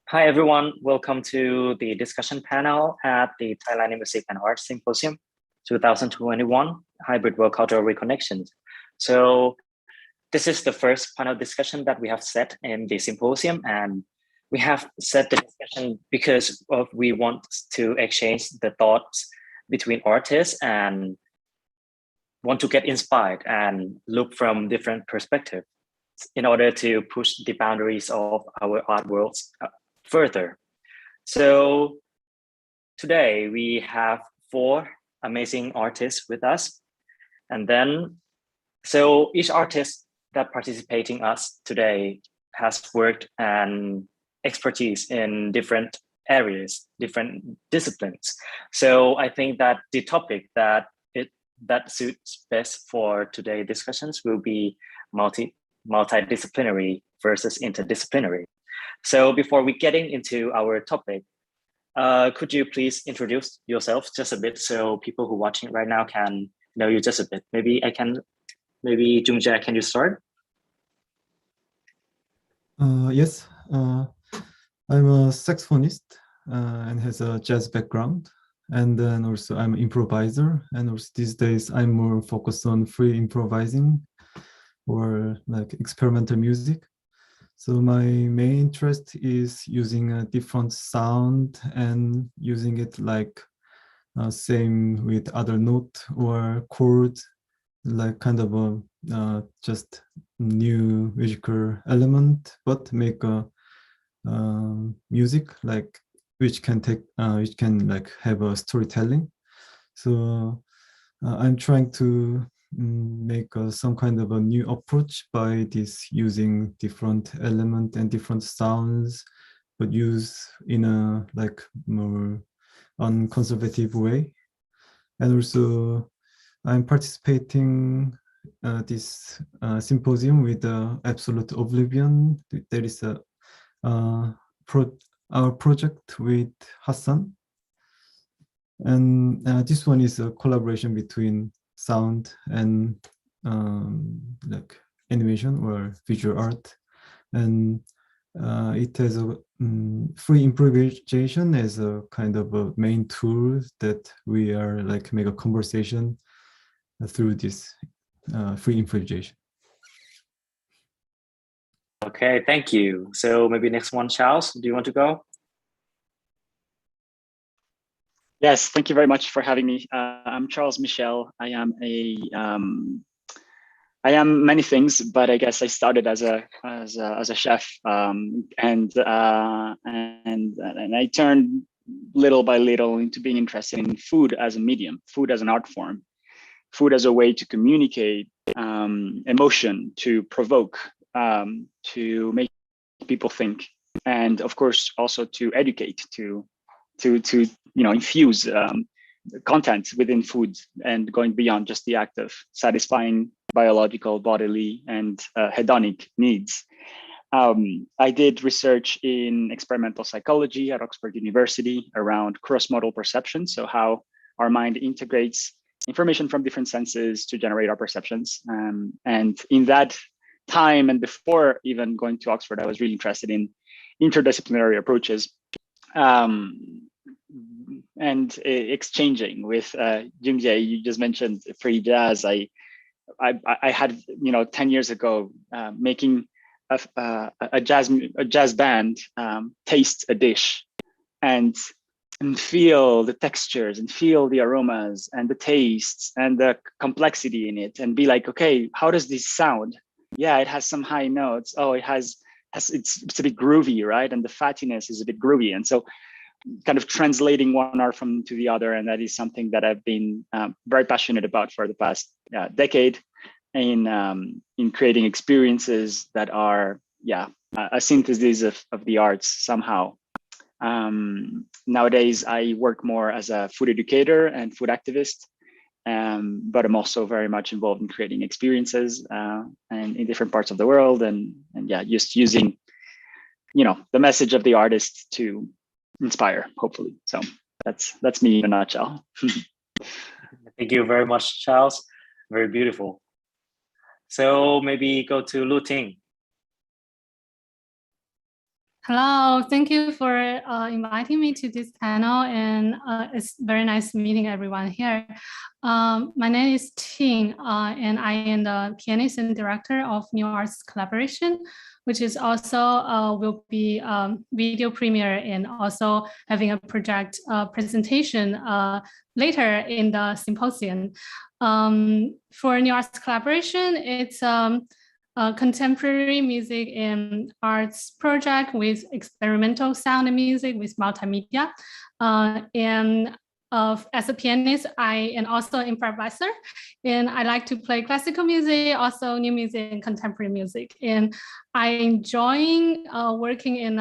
Hi, everyone. Welcome to the discussion panel at the Thailand Music and Arts Symposium 2021, Hybrid World Cultural Reconnections. So this is the first panel discussion that we have set in the symposium, and we have set the discussion because we want to exchange the thoughts between artists and want to get inspired and look from different perspectives in order to push the boundaries of our art worlds further. So today we have 4 amazing artists with us. And then, so each artist that participating us today has worked and expertise in different areas, different disciplines. So I think that the topic that suits best for today's discussions will be multidisciplinary versus interdisciplinary. So before we getting into our topic, could you please introduce yourself just a bit so people who are watching right now can know you just a bit? Maybe Jungjae, can you start? Yes, I'm a saxophonist and has a jazz background. And then also I'm an improviser. And also these days I'm more focused on free improvising or like experimental music. So my main interest is using a different sound and using it like same with other note or chord, like kind of a just new musical element, but make a music like which can like have a storytelling. So I'm trying to make some kind of a new approach by this using different element and different sounds, but use in a like more unconservative way. And also I'm participating this symposium with Epsilon Oblivion. There is our project with Hassan. And this one is a collaboration between sound and like animation or visual art. And it has a free improvisation as a kind of a main tool that we are like make a conversation through this free improvisation. Okay, thank you. So maybe next one, Charles, do you want to go? Yes, thank you very much for having me. I'm Charles Michel. I am many things, but I guess I started as a chef, and I turned little by little into being interested in food as a medium, food as an art form, food as a way to communicate emotion, to provoke, to make people think, and of course also to educate, to infuse content within food and going beyond just the act of satisfying biological, bodily, and hedonic needs. I did research in experimental psychology at Oxford University around cross-modal perception, so how our mind integrates information from different senses to generate our perceptions. And in that time and before even going to Oxford, I was really interested in interdisciplinary approaches. And exchanging with Jungjae, you just mentioned free jazz. I had 10 years ago making a jazz band taste a dish and feel the textures and feel the aromas and the tastes and the complexity in it and be like, okay, how does this sound? Yeah, it has some high notes. Oh, it's a bit groovy, right? And the fattiness is a bit groovy. And so kind of translating one art from to the other, and that is something that I've been very passionate about for the past decade in creating experiences that are a synthesis of the arts somehow. Nowadays I work more as a food educator and food activist, but I'm also very much involved in creating experiences and in different parts of the world, and just using the message of the artist to inspire, hopefully. So that's me in a nutshell. Thank you very much, Charles. Very beautiful. So maybe go to Lu Ting. Hello, thank you for inviting me to this panel, and it's very nice meeting everyone here. My name is Ting, and I am the pianist and director of New Arts Collaboration, which is also will be video premiere and also having a project presentation later in the symposium. For New Arts Collaboration, it's contemporary music and arts project with experimental sound and music with multimedia. As a pianist, I am also an improviser, and I like to play classical music, also new music and contemporary music. And I enjoying working in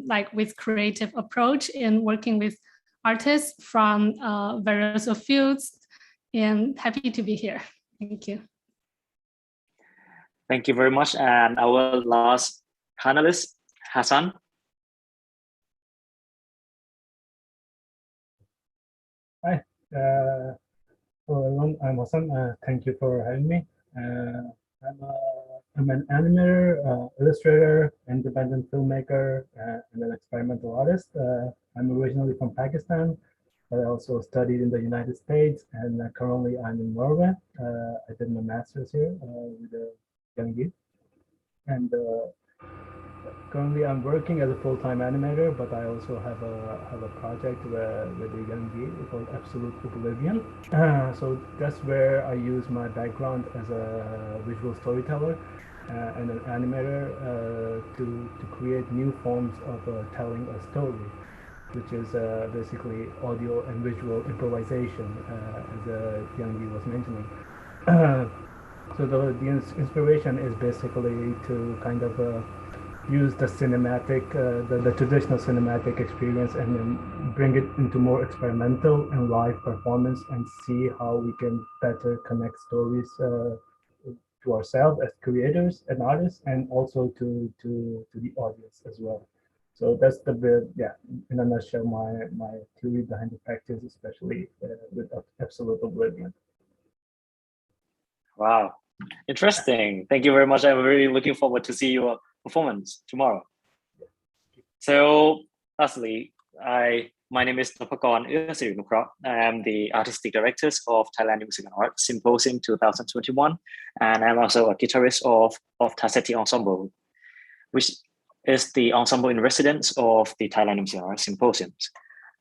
like with creative approach and working with artists from various fields, and happy to be here. Thank you. Thank you very much. And our last panelist, Hassan. Hi, hello everyone. I'm Hassan. Thank you for having me. I'm an animator, illustrator, independent filmmaker, and an experimental artist. I'm originally from Pakistan, but I also studied in the United States, and currently I'm in Norway. I did my master's here with the Young Youth, and currently I'm working as a full-time animator, but I also have a project with the Young Youth called Epsilon Oblivion. So that's where I use my background as a visual storyteller and an animator to create new forms of telling a story, which is basically audio and visual improvisation, as Young Yi was mentioning. So the inspiration is basically to kind of use the cinematic, the traditional cinematic experience, and then bring it into more experimental and live performance, and see how we can better connect stories to ourselves as creators and artists, and also to the audience as well. So that's the bit, yeah, in a nutshell, my theory behind the practice, especially with Absolute Oblivion. Wow, interesting. Thank you very much. I'm really looking forward to see your performance tomorrow. So lastly, my name is Napakorn Uesirinukro. I am the artistic director of Thailand Music and Art Symposium 2021, and I'm also a guitarist of Taseti Ensemble, which is the ensemble in residence of the Thailand Music and Art Symposiums.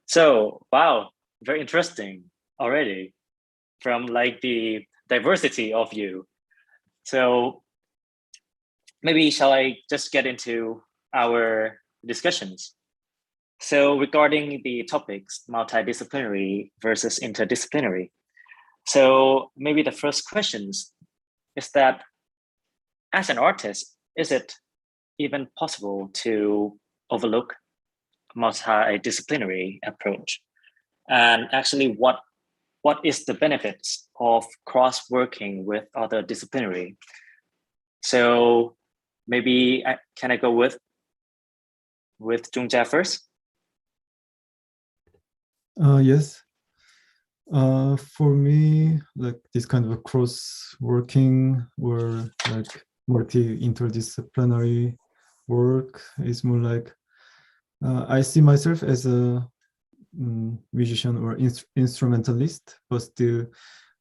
So wow, very interesting already, from like the diversity of you. So maybe shall I just get into our discussions? So regarding the topics, multidisciplinary versus interdisciplinary. So maybe the first questions is that, as an artist, is it even possible to overlook multidisciplinary approach? And actually, what is the benefits of cross-working with other disciplinary? So maybe can I go with Jung-jae first? Yes. For me, like this kind of a cross-working or like multi-interdisciplinary work is more like I see myself as a musician or instrumentalist, but still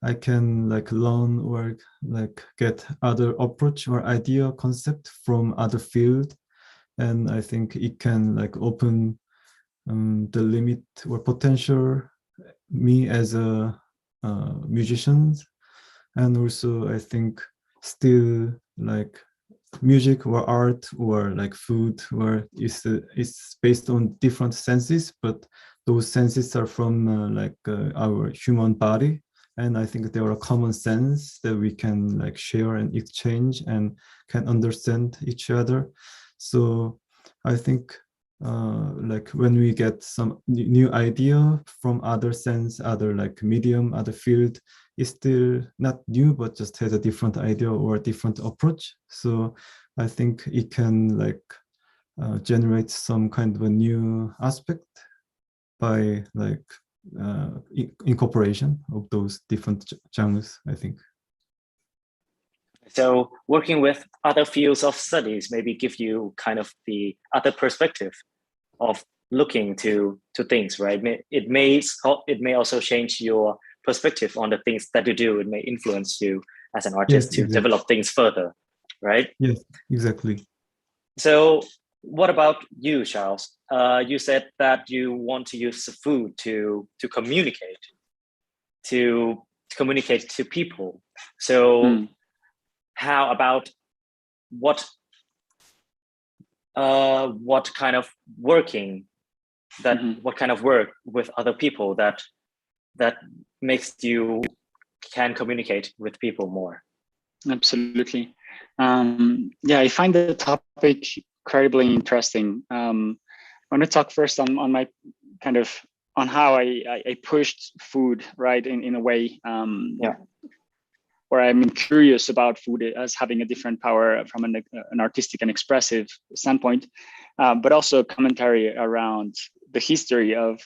I can like learn or like get other approach or idea concept from other field, and I think it can like open the limit or potential me as a musician. And also I think still like music or art or like food or it's based on different senses, but those senses are from our human body, and I think there are common sense that we can like share and exchange and can understand each other. So I think like when we get some new idea from other sense, other like medium, other field, it's still not new, but just has a different idea or a different approach. So I think it can like generate some kind of a new aspect by like incorporation of those different genres, I think. So working with other fields of studies maybe give you kind of the other perspective of looking to things, right? It may also change your perspective on the things that you do. It may influence you as an artist to develop things further, right? Yes, exactly. So what about you, Charles? You said that you want to use food to communicate, to communicate to people. So how about what kind of working that what kind of work with other people that makes you can communicate with people more? Absolutely. Yeah, I find the topic incredibly interesting. I want to talk first on my kind of on how I pushed food, right, in a way where I'm curious about food as having a different power from an artistic and expressive standpoint, but also commentary around the history of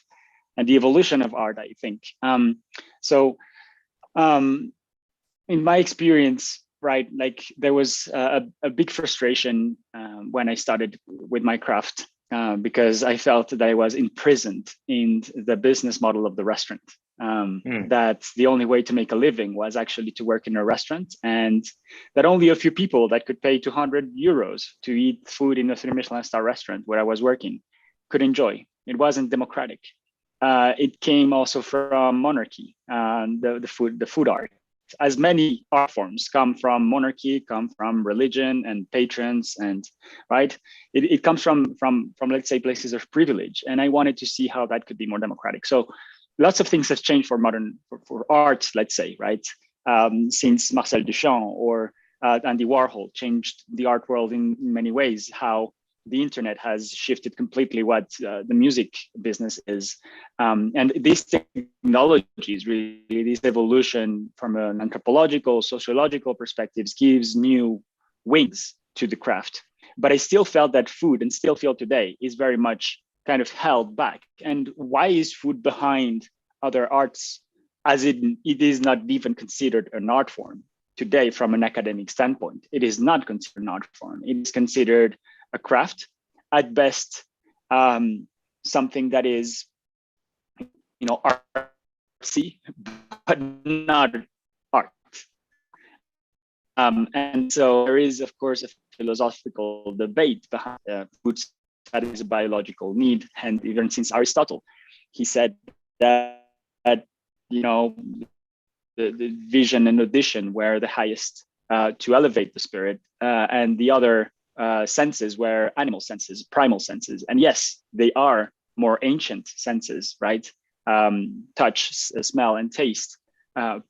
and the evolution of art, I think. In my experience, right, like there was a big frustration when I started with my craft because I felt that I was imprisoned in the business model of the restaurant. That the only way to make a living was actually to work in a restaurant, and that only a few people that could pay 200 euros to eat food in a 3 Michelin star restaurant where I was working could enjoy. It wasn't democratic. It came also from monarchy, the food art. As many art forms come from monarchy, come from religion and patrons, and right, it comes from let's say places of privilege. And I wanted to see how that could be more democratic. So lots of things have changed for art, let's say, right? Since Marcel Duchamp or Andy Warhol changed the art world in many ways. How the internet has shifted completely what the music business is. And these technologies, really, this evolution from an anthropological, sociological perspectives gives new wings to the craft. But I still felt that food, and still feel today, is very much kind of held back. And why is food behind other arts, as it is not even considered an art form today from an academic standpoint? It is not considered an art form. It is considered a craft, at best, something that is, artsy, but not art. And so there is, of course, a philosophical debate behind food that is a biological need. And even since Aristotle, he said that the vision and audition were the highest to elevate the spirit, and the other senses were animal senses, primal senses. And yes, they are more ancient senses, right? Touch, smell, and taste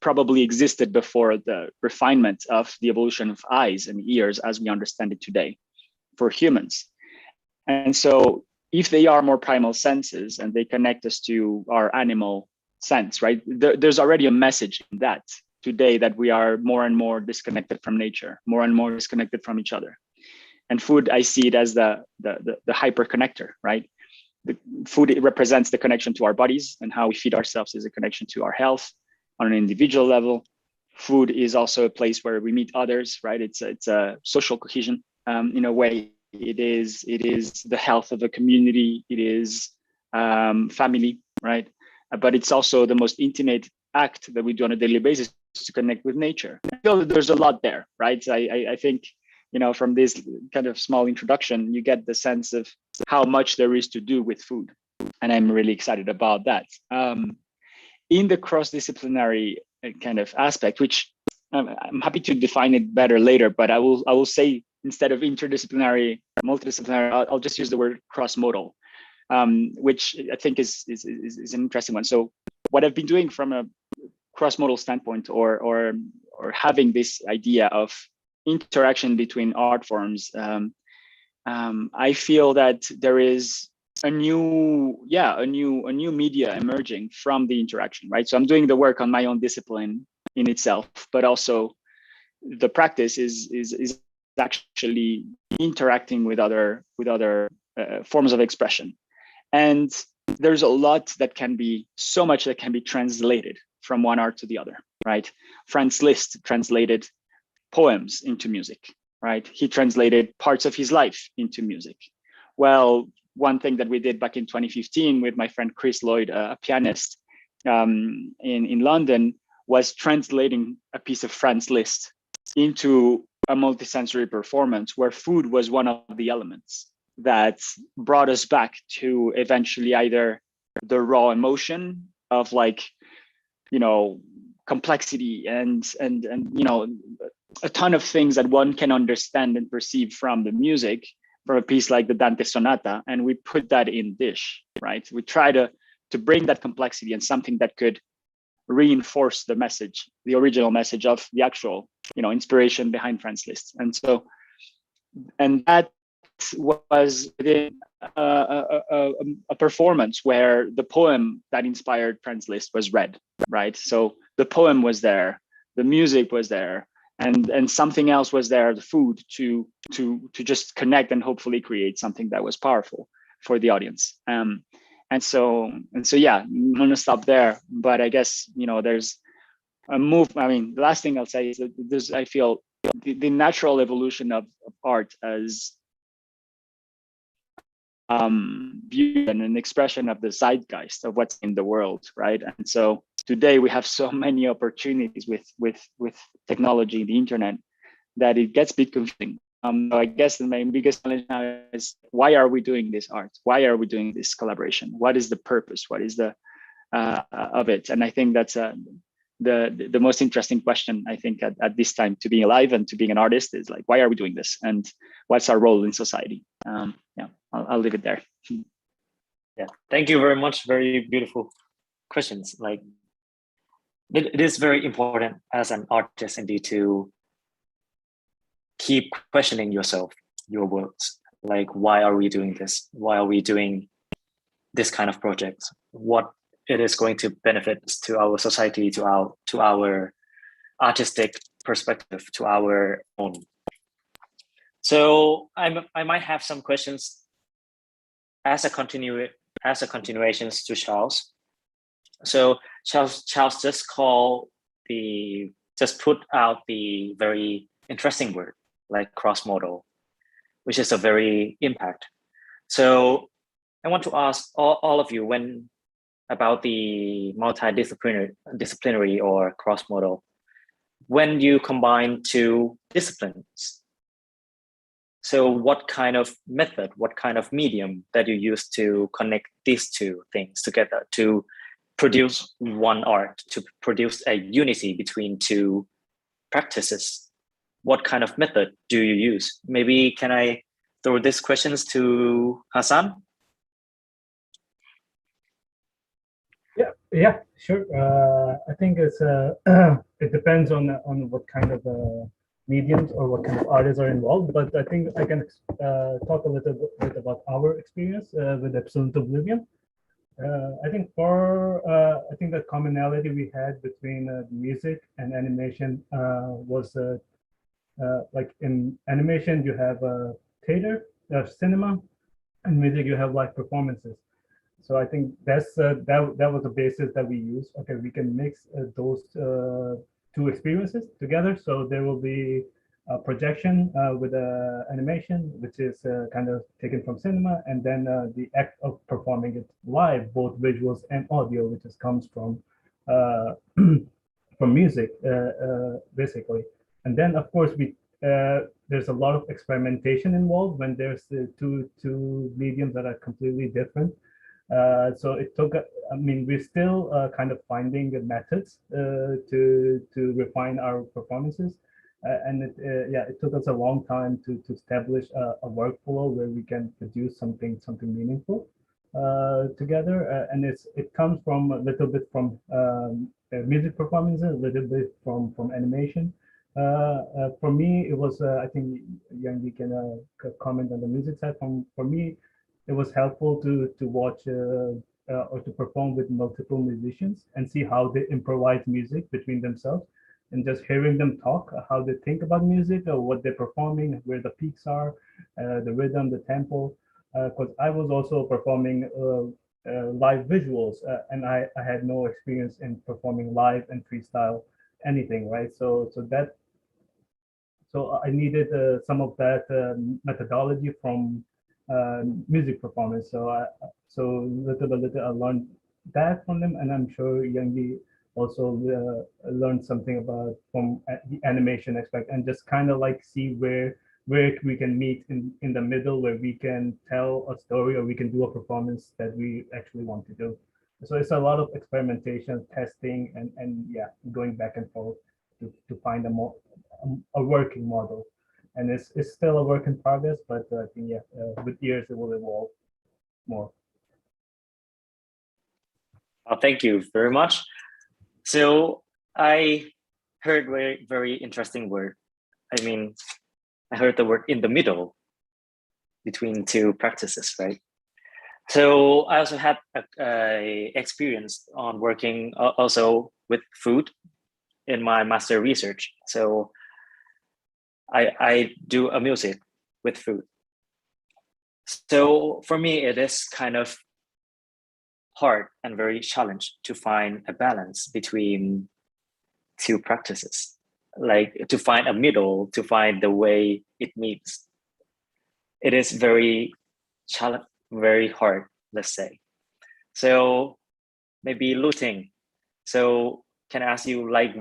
probably existed before the refinement of the evolution of eyes and ears as we understand it today for humans. And so if they are more primal senses and they connect us to our animal sense, right? There's already a message in that today, that we are more and more disconnected from nature, more and more disconnected from each other. And food, I see it as the hyper connector, right? The food, it represents the connection to our bodies, and how we feed ourselves is a connection to our health on an individual level. Food is also a place where we meet others, right? It's a social cohesion in a way. It is the health of a community. It is family, right? But it's also the most intimate act that we do on a daily basis to connect with nature. I feel that there's a lot there, right? I think, from this kind of small introduction, you get the sense of how much there is to do with food. And I'm really excited about that. In the cross-disciplinary kind of aspect, which I'm happy to define it better later, but I will say, instead of interdisciplinary, multidisciplinary, I'll just use the word cross-modal, which I think is an interesting one. So what I've been doing from a cross-modal standpoint, or having this idea of interaction between art forms, I feel that there is a new media emerging from the interaction, right? So I'm doing the work on my own discipline in itself, but also the practice is actually interacting with other forms of expression. And there's so much that can be translated from one art to the other, right? Franz Liszt translated poems into music, right? He translated parts of his life into music. Well, one thing that we did back in 2015 with my friend Chris Lloyd, a pianist in London, was translating a piece of Franz Liszt into a multisensory performance where food was one of the elements that brought us back to eventually either the raw emotion of like, you know, complexity and you know, a ton of things that one can understand and perceive from the music, from a piece like the Dante Sonata, and we put that in dish, right? We try to bring that complexity and something that could reinforce the message, the original message of the actual, you know, inspiration behind Franz Liszt. And so, and that was within a performance where the poem that inspired Franz Liszt was read, right? So the poem was there, the music was there, and something else was there, the food, to just connect and hopefully create something that was powerful for the audience. And so yeah, I'm gonna stop there. But I guess, you know, there's a move. I mean, the last thing I'll say is that there's, I feel, the natural evolution of art as view and an expression of the zeitgeist of what's in the world, right? And so today we have so many opportunities with technology, the internet, that it gets a bit confusing. So I guess my biggest challenge now is, why are we doing this art? Why are we doing this collaboration? What is the purpose? What is the of it? And I think that's the most interesting question, I think, at this time, to being alive and to being an artist, is like, why are we doing this? And what's our role in society? Yeah, I'll leave it there. Yeah, thank you very much. Very beautiful questions. Like, it is very important as an artist indeed to keep questioning yourself, your works. Like, why are we doing this? Why are we doing this kind of projects? What it is going to benefit to our society, to our artistic perspective, to our own. So I might have some questions as a continuations to Charles. So Charles just put out the very interesting word, like cross-modal, which is a very impact. So I want to ask all of you about the multidisciplinary or cross-modal. When you combine two disciplines, so what kind of method, what kind of medium that you use to connect these two things together to produce one art, to produce a unity between two practices? What kind of method do you use? Maybe can I throw these questions to Hassan? Yeah, sure. I think it's it depends on what kind of mediums or what kind of artists are involved. But I think I can talk a little bit about our experience with Epsilon Oblivion. I think the commonality we had between music and animation was like in animation you have theater, cinema, and music you have live performances. So I think that's that was the basis that we used. Okay, we can mix those two experiences together. So there will be a projection with animation, which is kind of taken from cinema, and then the act of performing it live, both visuals and audio, which comes from from music, basically. And then of course there's a lot of experimentation involved when there's two mediums that are completely different. So it took, I mean, we're still kind of finding the methods to refine our performances. And it took us a long time to establish a workflow where we can produce something meaningful together. And it comes from a little bit from music performances, a little bit from animation. For me, it was, I think, Yang, you can comment on the music side. For me, it was helpful to watch or to perform with multiple musicians and see how they improvise music between themselves, and just hearing them talk, how they think about music or what they're performing, where the peaks are, the rhythm, the tempo. Because I was also performing live visuals, and I had no experience in performing live and freestyle anything, right? So that So I needed some of that methodology from music performance. So little by little, I learned that from them, and I'm sure Youngi also learned something about from the animation aspect, and just kind of like see where we can meet in the middle, where we can tell a story or we can do a performance that we actually want to do. So it's a lot of experimentation, testing, and yeah, going back and forth to find a working model. And it's still a work in progress, but I think yeah, with years it will evolve more. Thank you very much. So I heard very, very interesting word. I mean, I heard the word in the middle between two practices, right? So I also had a experience on working also with food in my master research. So I do a music with food. So for me, it is kind of hard and very challenged to find a balance between two practices, like to find a middle, to find the way it meets. It is very very hard, let's say. So maybe Luting. So can I ask you, like,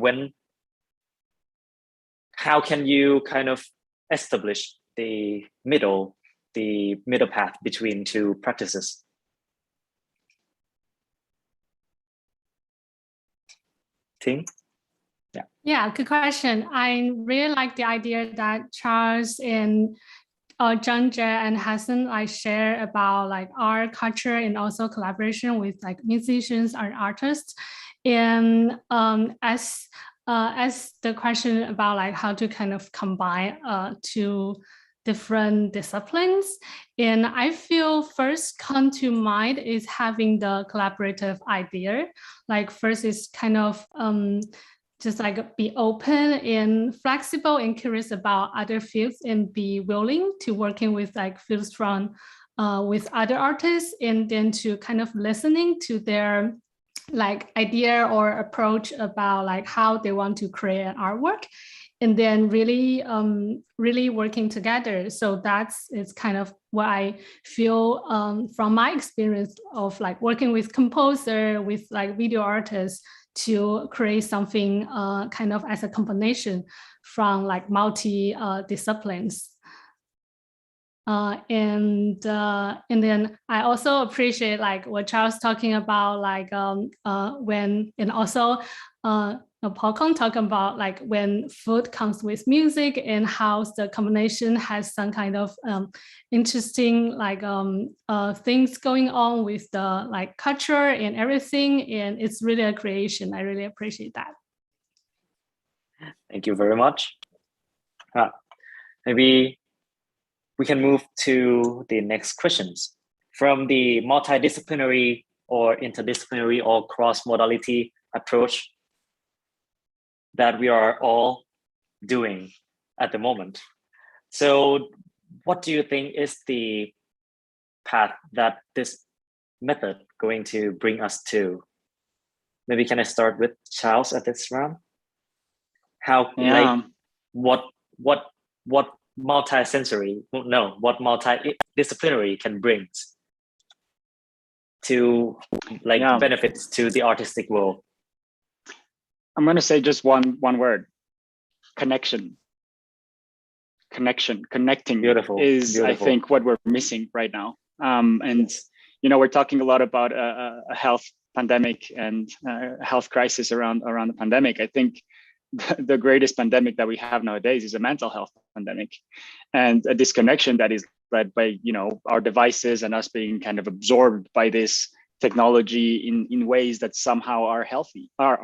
how can you kind of establish the middle path between two practices? Ting? Yeah, good question. I really like the idea that Charles and Zhangje and Hassan share about like art, culture, and also collaboration with like musicians and artists. And as the question about like how to kind of combine two different disciplines, and I feel first come to mind is having the collaborative idea. Like first is kind of just like be open and flexible and curious about other fields and be willing to working with like fields from with other artists, and then to kind of listening to their like idea or approach about like how they want to create an artwork, and then really really working together. So it's kind of what I feel from my experience of like working with composer, with like video artists, to create something kind of as a combination from like multi disciplines. And then I also appreciate like what Charles talking about, like when, and also Paul Kong talking about like when food comes with music and how the combination has some kind of interesting like things going on with the like culture and everything, and it's really a creation. I really appreciate that. Thank you very much. Maybe we can move to the next questions. From the multidisciplinary or interdisciplinary or cross-modality approach that we are all doing at the moment. So what do you think is the path that this method going to bring us to? Maybe can I start with Charles at this round? How, like, what multi-sensory, no, what multidisciplinary can bring to like benefits to the artistic world? I'm going to say just one word: connection. Connecting. Beautiful. I think, what we're missing right now. And you know, we're talking a lot about a health pandemic and health crisis around the pandemic. I think the greatest pandemic that we have nowadays is a mental health pandemic, and a disconnection that is led by, you know, our devices and us being kind of absorbed by this technology in ways that somehow are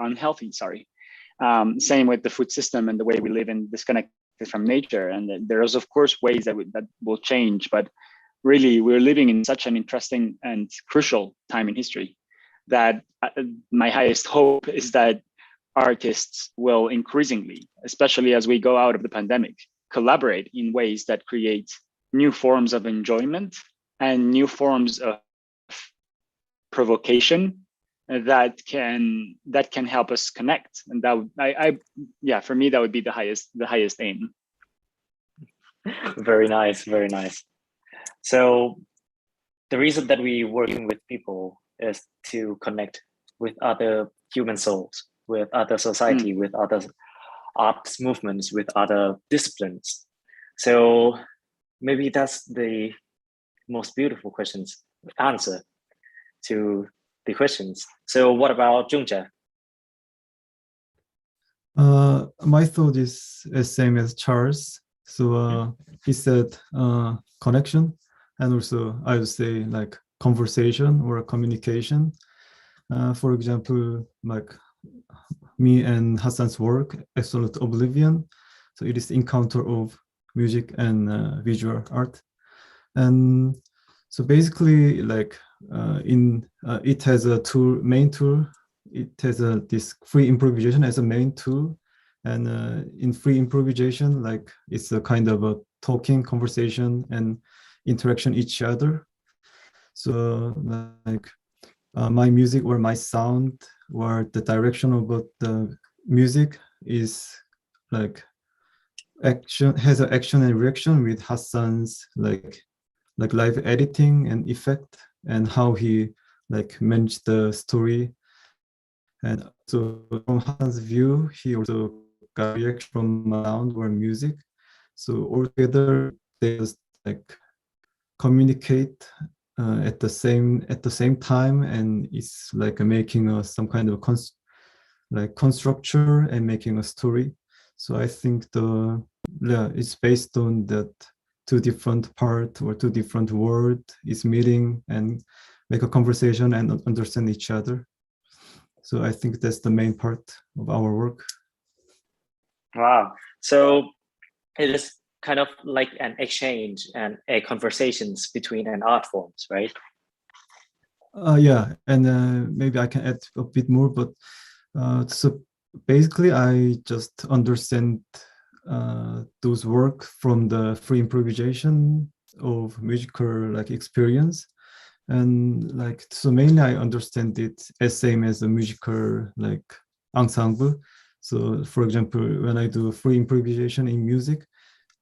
unhealthy. Same with the food system and the way we live in disconnected from nature. And there's of course ways that will change, but really we're living in such an interesting and crucial time in history that my highest hope is that artists will increasingly, especially as we go out of the pandemic, collaborate in ways that create new forms of enjoyment and new forms of provocation that can help us connect. And that for me, that would be the highest aim. Very nice, very nice. So the reason that we working with people is to connect with other human souls, with other society, with other arts movements, with other disciplines. So maybe that's the most beautiful questions answer to the questions. So what about Jungjae? My thought is the same as Charles. So he said connection, and also I would say like conversation or communication. For example, like me and Hassan's work, Epsilon Oblivion. So it is encounter of music and visual art. And so basically like it has a tool, main tool. It has this free improvisation as a main tool. And in free improvisation, like it's a kind of a talking conversation and interaction each other. So like my music or my sound or the direction of the music is like action, has an action and reaction with Hassan's like live editing and effect, and how he like managed the story. And so from Hassan's view, he also got reaction from sound or music. So altogether they just like communicate at the same time, and it's like making some kind of constructure and making a story. So I think it's based on that two different part or two different word is meeting and make a conversation and understand each other. So I think that's the main part of our work. Wow. So it is kind of like an exchange and a conversations between an art forms, right? Yeah, and maybe I can add a bit more, but so basically I just understand those work from the free improvisation of musical like experience, and like so mainly I understand it as same as a musical like ensemble. So for example, when I do free improvisation in music,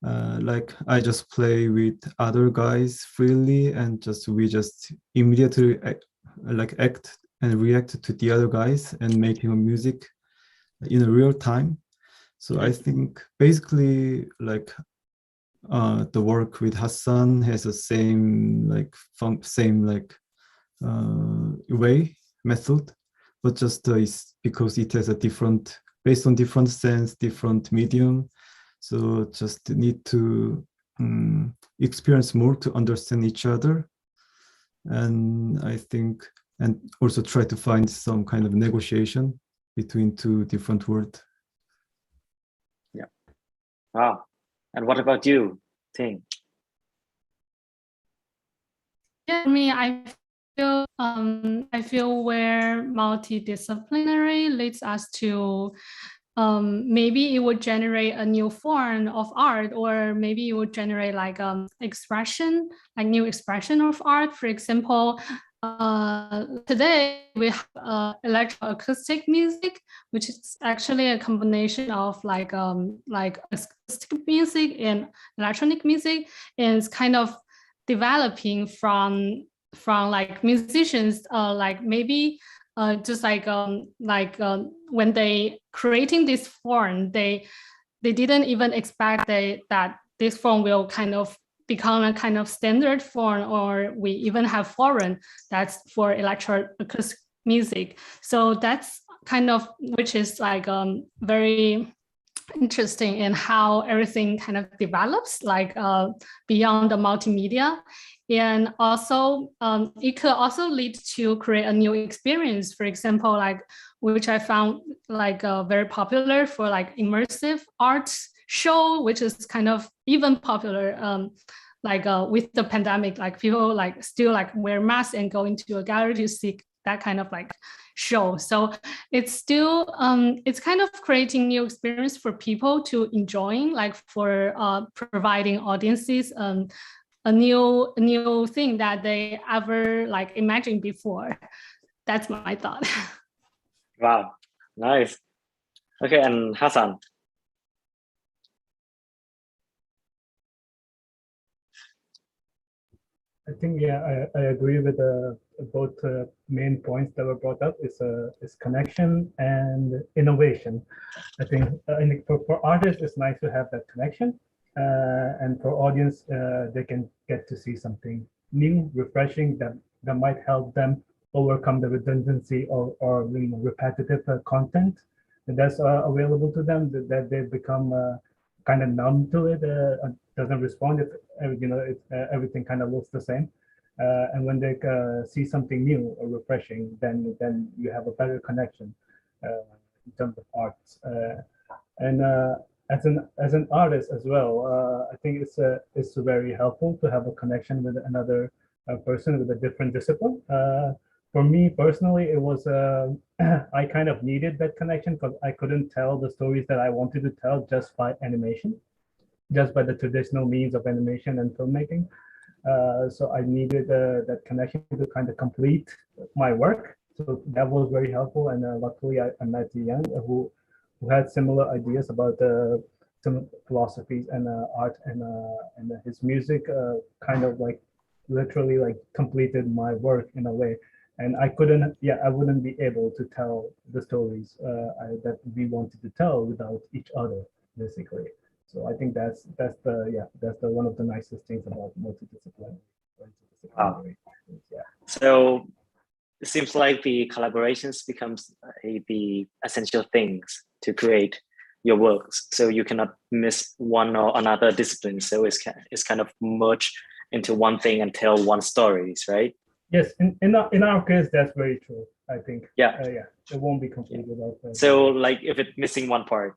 like I just play with other guys freely, and we just immediately act and react to the other guys and making a music in a real time. So I think basically like the work with Hassan has the same way method, but just it's because it has a different based on different sense, different medium. So just need to experience more to understand each other, and I think and also try to find some kind of negotiation between two different words. Yeah. Wow. And what about you, Ting? Yeah, for me, I feel where multidisciplinary leads us to maybe it would generate a new form of art, or maybe it would generate like expression, like new expression of art. For example, today we have electroacoustic music, which is actually a combination of like acoustic music and electronic music, and it's kind of developing from like musicians like maybe just like when they creating this form, they didn't even expect that this form will kind of become a kind of standard form, or we even have forum that's for electroacoustic music. So that's kind of, which is like very interesting in how everything kind of develops like beyond the multimedia. And also it could also lead to create a new experience, for example, like which I found like very popular for like immersive art show, which is kind of even popular with the pandemic, like people like still like wear masks and go into a gallery to see that kind of like show. So it's still it's kind of creating new experience for people to enjoying, like for providing audiences a new thing that they ever like imagined before. That's my thought. Wow, nice. Okay, and Hassan. I think, yeah, I agree with both main points that were brought up. Is connection and innovation. I think for artists, it's nice to have that connection, and for audience, they can get to see something new, refreshing that might help them overcome the redundancy or repetitive content that's available to them. That they become kind of numb to it, doesn't respond if everything kind of looks the same. And when they see something new or refreshing, then you have a better connection in terms of arts. And as an artist as well, I think it's very helpful to have a connection with another person with a different discipline. For me personally, it was I kind of needed that connection because I couldn't tell the stories that I wanted to tell just by animation, just by the traditional means of animation and filmmaking. So I needed that connection to kind of complete my work. So that was very helpful. And luckily, I met Yang, who had similar ideas about some philosophies and art, and his music kind of like literally like completed my work in a way. And I wouldn't be able to tell the stories that we wanted to tell without each other, basically. So I think that's the one of the nicest things about multidisciplinary. Wow. Yeah. So it seems like the collaborations becomes the essential things to create your works. So you cannot miss one or another discipline. So it's kind of merged into one thing and tell one stories, right? Yes, in our case, that's very true. I think. Yeah. It won't be complete without. So like if it's missing one part,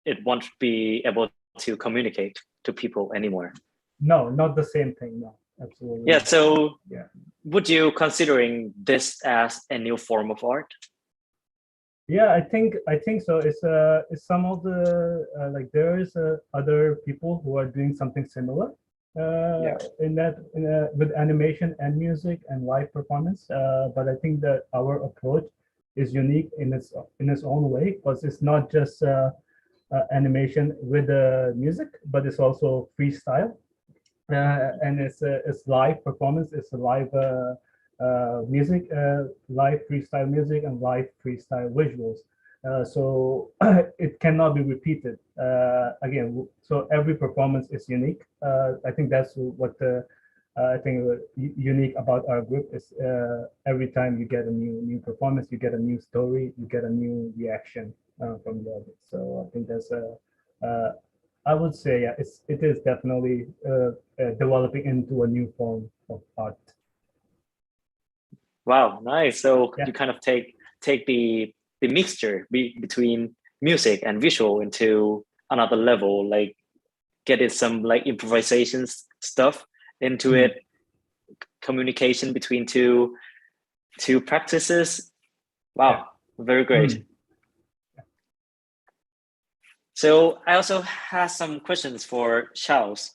it won't be able to communicate to people anymore. No, not the same thing. No, absolutely. Yeah. So yeah, would you considering this as a new form of art? Yeah, I think so. It's some of the like there is other people who are doing something similar in that with animation and music and live performance. But I think that our approach is unique in its own way, because it's not just animation with the music, but it's also freestyle, and it's live performance. It's a live music, live freestyle music, and live freestyle visuals. So it cannot be repeated again. So every performance is unique. I think that's what I think unique about our group is every time you get a new performance, you get a new story, you get a new reaction from the audience. So I think that's I would say it is definitely developing into a new form of art. Wow, nice. So you kind of take the mixture between music and visual into another level, like get it some like improvisation stuff into it, communication between two practices. Wow, very great. So I also have some questions for Charles.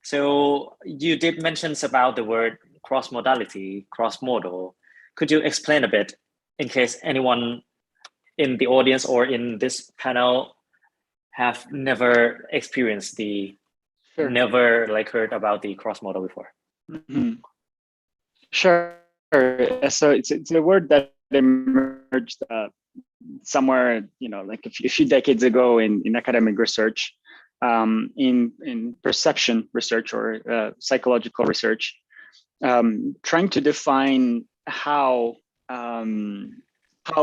So you did mention about the word cross-modality, cross-modal. Could you explain a bit in case anyone in the audience or in this panel have never experienced never like heard about the cross-modal before? Sure. So it's a word that emerged somewhere, like a few decades ago in academic research, in perception research or psychological research, trying to define how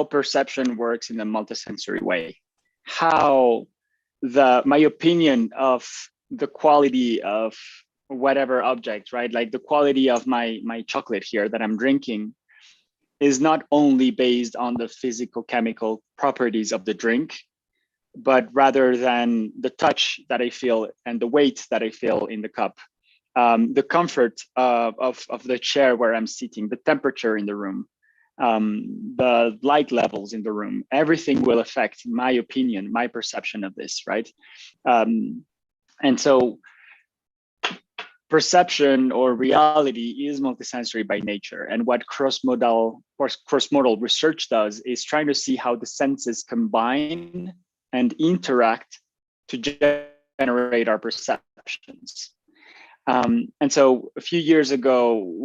perception works in a multisensory way, how my opinion of the quality of whatever object, right? Like the quality of my chocolate here that I'm drinking is not only based on the physical chemical properties of the drink, but rather than the touch that I feel and the weight that I feel in the cup, the comfort of the chair where I'm sitting, the temperature in the room, the light levels in the room, everything will affect my opinion, my perception of this, right? And so perception or reality is multisensory by nature. And what cross-modal research does is trying to see how the senses combine and interact to generate our perceptions. And so a few years ago,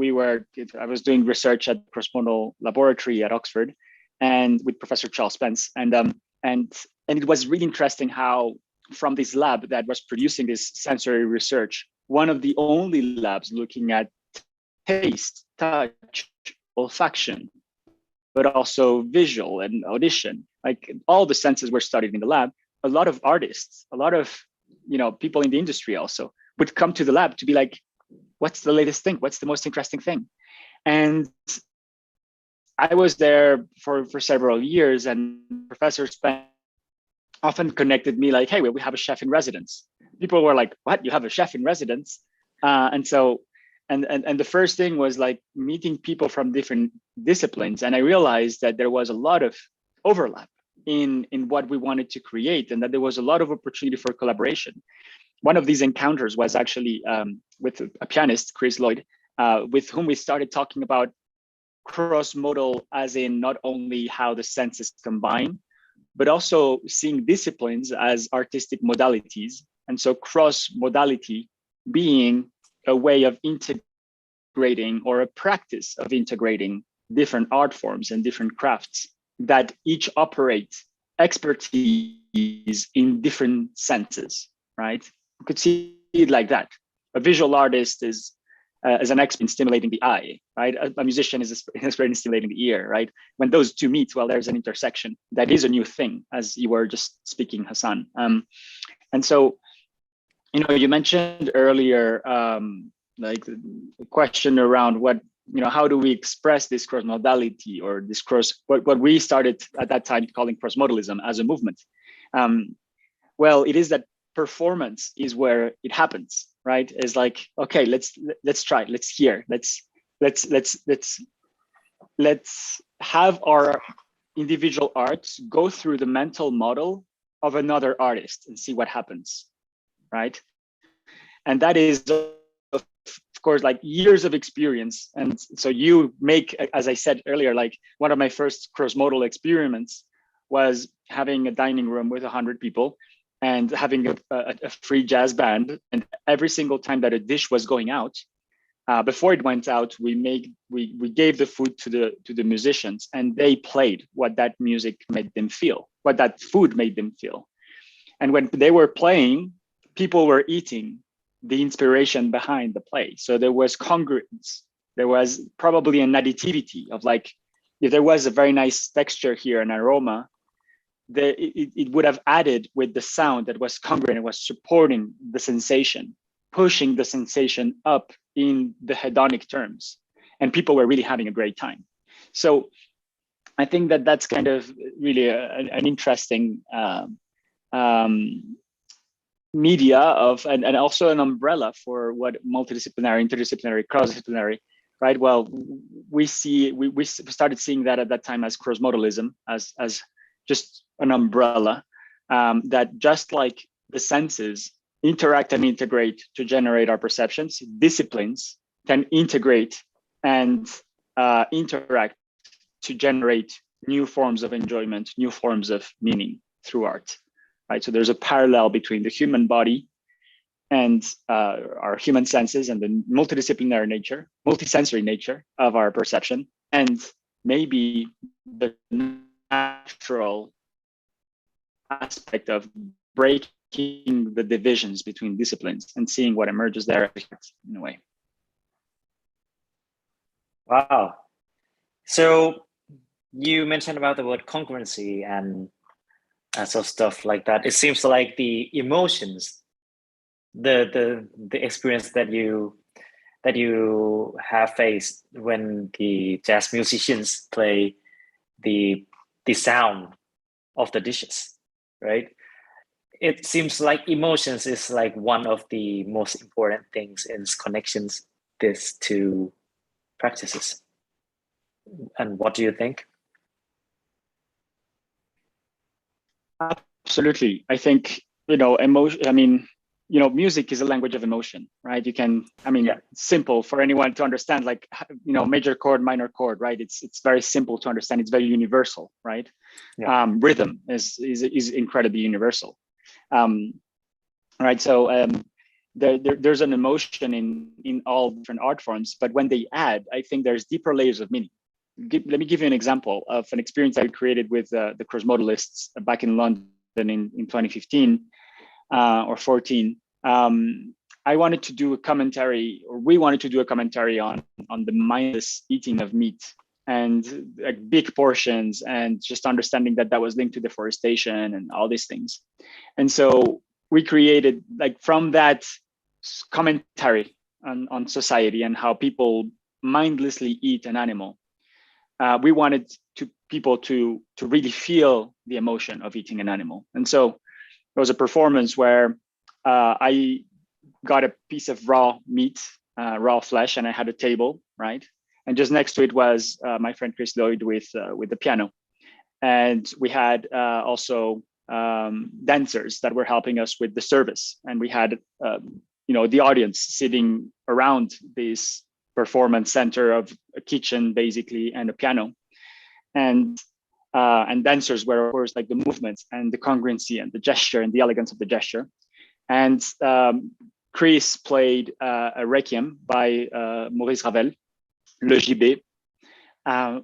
I was doing research at the Cross-Modal Laboratory at Oxford, and with Professor Charles Spence, and it was really interesting how from this lab that was producing this sensory research, one of the only labs looking at taste, touch, olfaction, but also visual and audition, like all the senses were studied in the lab. A lot of artists, a lot of people in the industry also would come to the lab to be like, what's the latest thing? What's the most interesting thing? And I was there for several years, and Professor Spence often connected me like, hey, we have a chef in residence. People were like, what? You have a chef in residence? And the first thing was like meeting people from different disciplines. And I realized that there was a lot of overlap in what we wanted to create, and that there was a lot of opportunity for collaboration. One of these encounters was actually with a pianist, Chris Lloyd, with whom we started talking about cross-modal, as in not only how the senses combine, but also seeing disciplines as artistic modalities. And so cross-modality being a way of integrating, or a practice of integrating, different art forms and different crafts that each operate expertise in different senses, right? You could see it like that. A visual artist is an expert in stimulating the eye, right? A musician is an expert in stimulating the ear, right? When those two meet, well, there's an intersection. That is a new thing, as you were just speaking, Hassan. And so, you mentioned earlier, like the question around how do we express this cross modality, or this what we started at that time calling cross modalism as a movement. Well, it is that performance is where it happens, right? It's like, okay, let's try, let's hear, let's have our individual arts go through the mental model of another artist and see what happens, right? And that is, of course, like years of experience. And so you make, as I said earlier, like one of my first cross-modal experiments was having a dining room with 100 people and having a free jazz band. And every single time that a dish was going out, before it went out, we gave the food to the musicians, and they played what that music made them feel, what that food made them feel. And when they were playing, people were eating the inspiration behind the play. So there was congruence. There was probably an additivity of like, if there was a very nice texture here, an aroma, it would have added with the sound that was congruent. It was supporting the sensation, pushing the sensation up in the hedonic terms. And people were really having a great time. So I think that that's kind of really an interesting media of, and also an umbrella for what multidisciplinary, interdisciplinary, cross-disciplinary, right? Well, we started seeing that at that time as cross-modalism, as just an umbrella, that just like the senses interact and integrate to generate our perceptions, disciplines can integrate and interact to generate new forms of enjoyment, new forms of meaning through art. Right? So there's a parallel between the human body and our human senses and the multidisciplinary nature, multisensory nature of our perception, and maybe the natural aspect of breaking the divisions between disciplines and seeing what emerges there in a way. Wow. So you mentioned about the word congruency and so stuff like that. It seems like the emotions, the experience that you have faced when the jazz musicians play the sound of the dishes, right? It seems like emotions is like one of the most important things in connections these two practices. And what do you think? Absolutely. I think, emotion, I mean, music is a language of emotion, right? You can, simple for anyone to understand, like, major chord, minor chord, right? It's very simple to understand. It's very universal, right? Yeah. Rhythm is incredibly universal. Right. So there's an emotion in all different art forms, but when they add, I think there's deeper layers of meaning. Let me give you an example of an experience I created with the cross-modalists back in London in 2015 or 14. I wanted to do a commentary, or we wanted to do a commentary on the mindless eating of meat and like big portions, and just understanding that that was linked to deforestation and all these things. And so we created, like, from that commentary on society and how people mindlessly eat an animal, we wanted people to really feel the emotion of eating an animal. And so there was a performance where I got a piece of raw meat, raw flesh, and I had a table, right? And just next to it was my friend Chris Lloyd with the piano. And we had also dancers that were helping us with the service. And we had, the audience sitting around this performance center of a kitchen, basically, and a piano. And dancers were, of course, like the movements and the congruency and the gesture and the elegance of the gesture. And Chris played a requiem by Maurice Ravel, Le Gibet,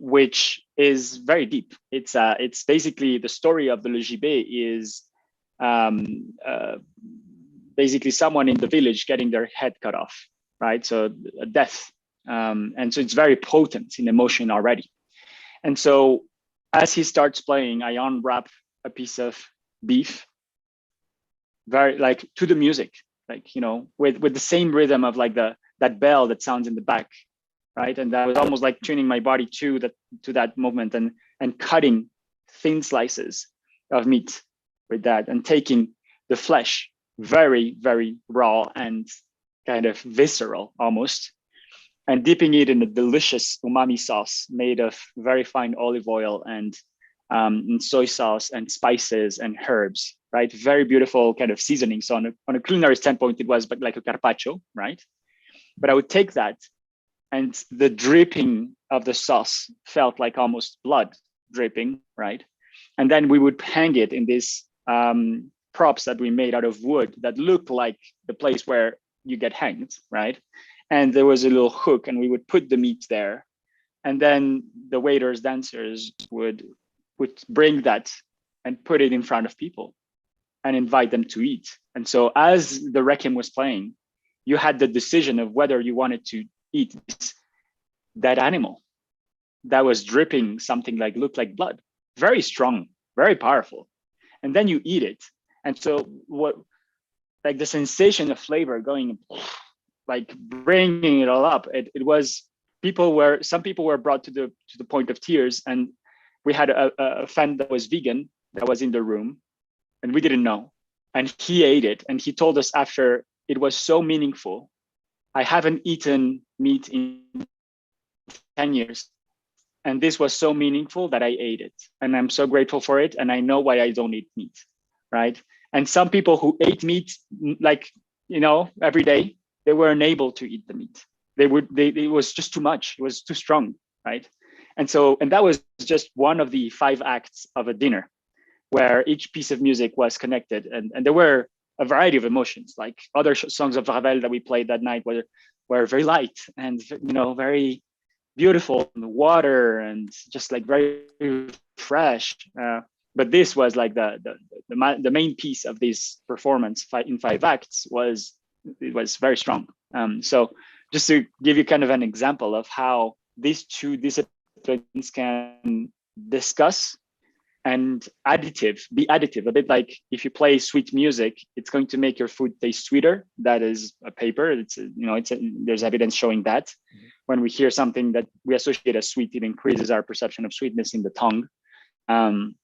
which is very deep. It's basically the story of the Le Gibet is basically someone in the village getting their head cut off, right? So a death. And so it's very potent in emotion already. And so as he starts playing, I unwrap a piece of beef, very like to the music, like, with the same rhythm of like that bell that sounds in the back, right? And that was almost like tuning my body to that movement and cutting thin slices of meat with that, and taking the flesh, very, very raw and kind of visceral almost, and dipping it in a delicious umami sauce made of very fine olive oil and soy sauce and spices and herbs, right? Very beautiful kind of seasoning. So on a culinary standpoint, it was like a carpaccio, right? But I would take that, and the dripping of the sauce felt like almost blood dripping, right? And then we would hang it in these props that we made out of wood that looked like the place where you get hanged, right? And there was a little hook, and we would put the meat there. And then the waiters, dancers would bring that and put it in front of people and invite them to eat. And so as the requiem was playing, you had the decision of whether you wanted to eat that animal that was dripping something like looked like blood, very strong, very powerful. And then you eat it. And so like the sensation of flavor going, like bringing it all up, it was some people were brought to the point of tears. And we had a friend that was vegan that was in the room, and we didn't know. And he ate it, and he told us after, it was so meaningful. I haven't eaten meat in 10 years. And this was so meaningful that I ate it. And I'm so grateful for it. And I know why I don't eat meat, right? And some people who ate meat, like, every day, they were unable to eat the meat. It was just too much. It was too strong, right? And that was just one of the 5 acts of a dinner, where each piece of music was connected. And there were a variety of emotions, like other songs of Ravel that we played that night were very light and, very beautiful, and the water, and just like very fresh. But this was like the main piece of this performance in 5 acts was very strong. So just to give you kind of an example of how these two disciplines can discuss and be additive, a bit like if you play sweet music, it's going to make your food taste sweeter. That is a paper. There's evidence showing that. Mm-hmm. When we hear something that we associate as sweet, it increases our perception of sweetness in the tongue. In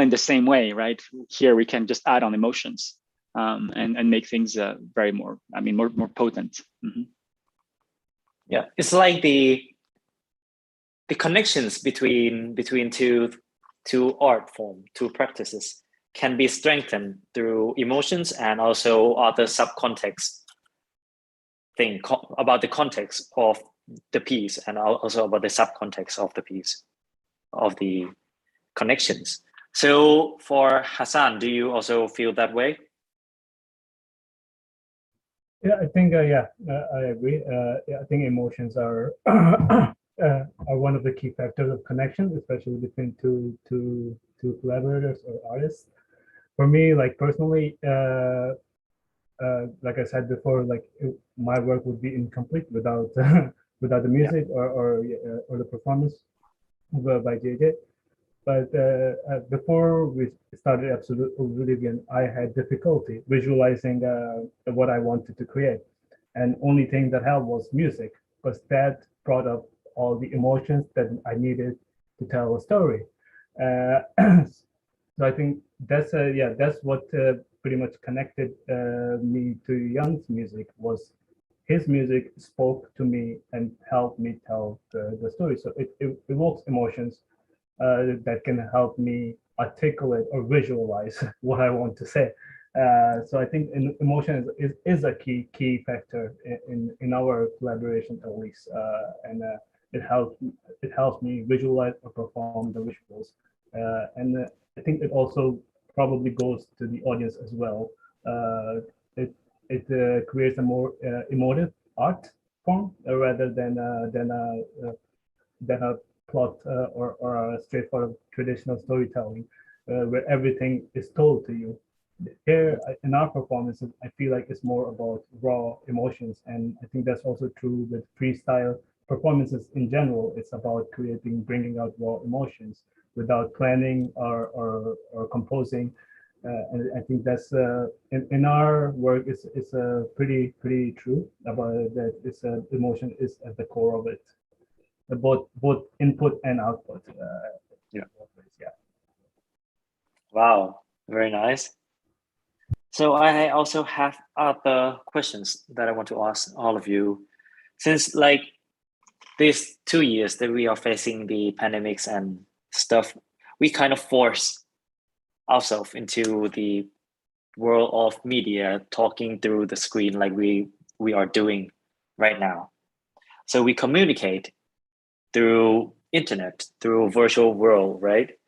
the same way, right? Here we can just add on emotions and make things more potent. Mm-hmm. Yeah, it's like the connections between two art form, two practices can be strengthened through emotions and also other subcontext thing about the context of the piece, and also about the subcontext of the piece, of the connections. So for Hassan, do you also feel that way? Yeah, I think I agree. Yeah, I think emotions are are one of the key factors of connection, especially between two collaborators or artists. For me, like personally, like I said before, like my work would be incomplete without without the music or the performance by JJ. But before we started Absolute Oblivion, I had difficulty visualizing what I wanted to create. And only thing that helped was music, because that brought up all the emotions that I needed to tell a story. So I think that's that's what pretty much connected me to Young's music. Was his music spoke to me and helped me tell the story. So it evokes emotions that can help me articulate or visualize what I want to say. So I think emotion is a key factor in our collaboration, at least, and it helps me visualize or perform the visuals, and I think it also probably goes to the audience as well. It creates a more emotive art form rather than a plot or a straightforward traditional storytelling where everything is told to you. Here in our performances, I feel like it's more about raw emotions, and I think that's also true with freestyle performances in general. It's about bringing out raw emotions without planning or composing. And I think that's in our work, it's pretty true about that. It's emotion is at the core of it, both input and output. Yeah. Yeah. Wow, very nice. So I also have other questions that I want to ask all of you. Since like these 2 years that we are facing the pandemics and stuff, we kind of force ourselves into the world of media, talking through the screen like we are doing right now. So we communicate through internet, through virtual world, right?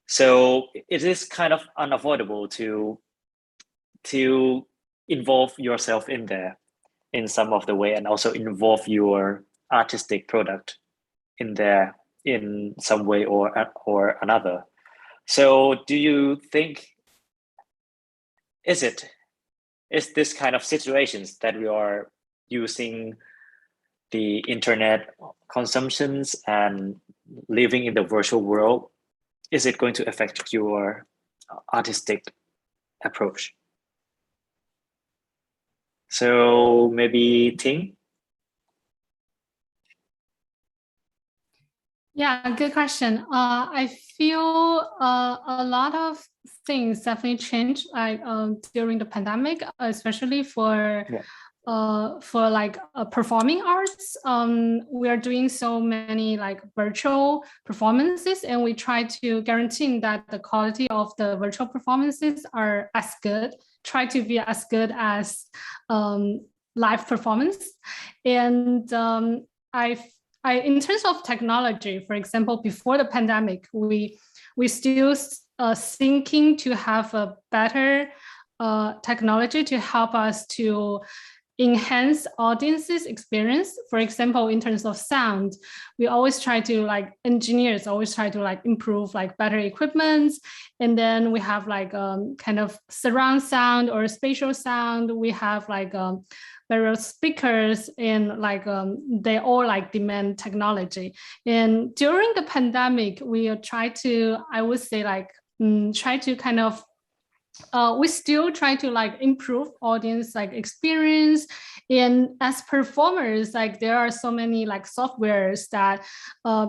So it is kind of unavoidable to involve yourself in there in some of the way, and also involve your artistic product in there in some way or another. So do you think is this kind of situations that we are using the internet consumptions and living in the virtual world, is it going to affect your artistic approach? So maybe Ting? Yeah, good question. I feel a lot of things definitely changed like during the pandemic, especially for like performing arts. We are doing so many like virtual performances, and we try to guarantee that the quality of the virtual performances are as good, try to be as good as live performance. And in terms of technology, for example, before the pandemic, we still thinking to have a better technology to help us to enhance audiences experience. For example, in terms of sound, we always try to engineers always try to improve better equipments, and then we have kind of surround sound or spatial sound. We have various speakers, and they all demand technology. And during the pandemic, we try to, I would say, try to kind of we still try to improve audience experience. And as performers, there are so many softwares that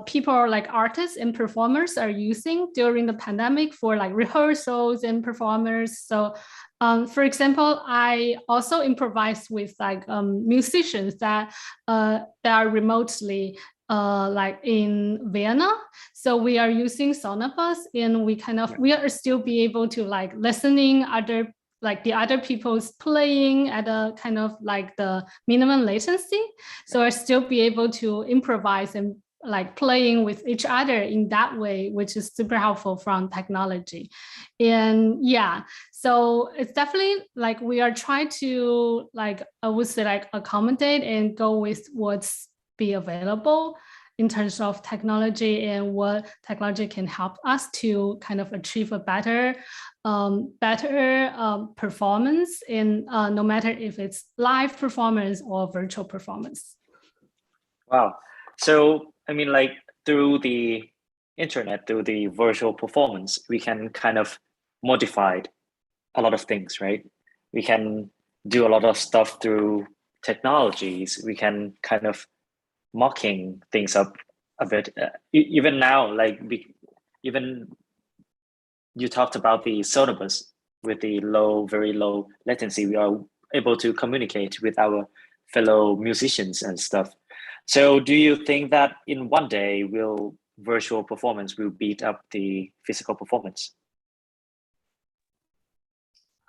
people like artists and performers are using during the pandemic for rehearsals and performers. So for example, I also improvise with musicians that are remotely in Vienna. So we are using Sonobus, and we are still be able to listening other the other people's playing at a kind of the minimum latency. So I still be able to improvise and playing with each other in that way, which is super helpful from technology. And yeah, So it's definitely like we are trying to like, I would say like accommodate and go with what's be available in terms of technology and what technology can help us to kind of achieve a better performance in no matter if it's live performance or virtual performance. Wow. So, I mean, like through the internet, through the virtual performance, we can kind of modify a lot of things, right? We can do a lot of stuff through technologies. We can kind of mocking things up a bit. Even now, like even you talked about the syllabus with the very low latency. We are able to communicate with our fellow musicians and stuff. So do you think that in one day virtual performance will beat up the physical performance?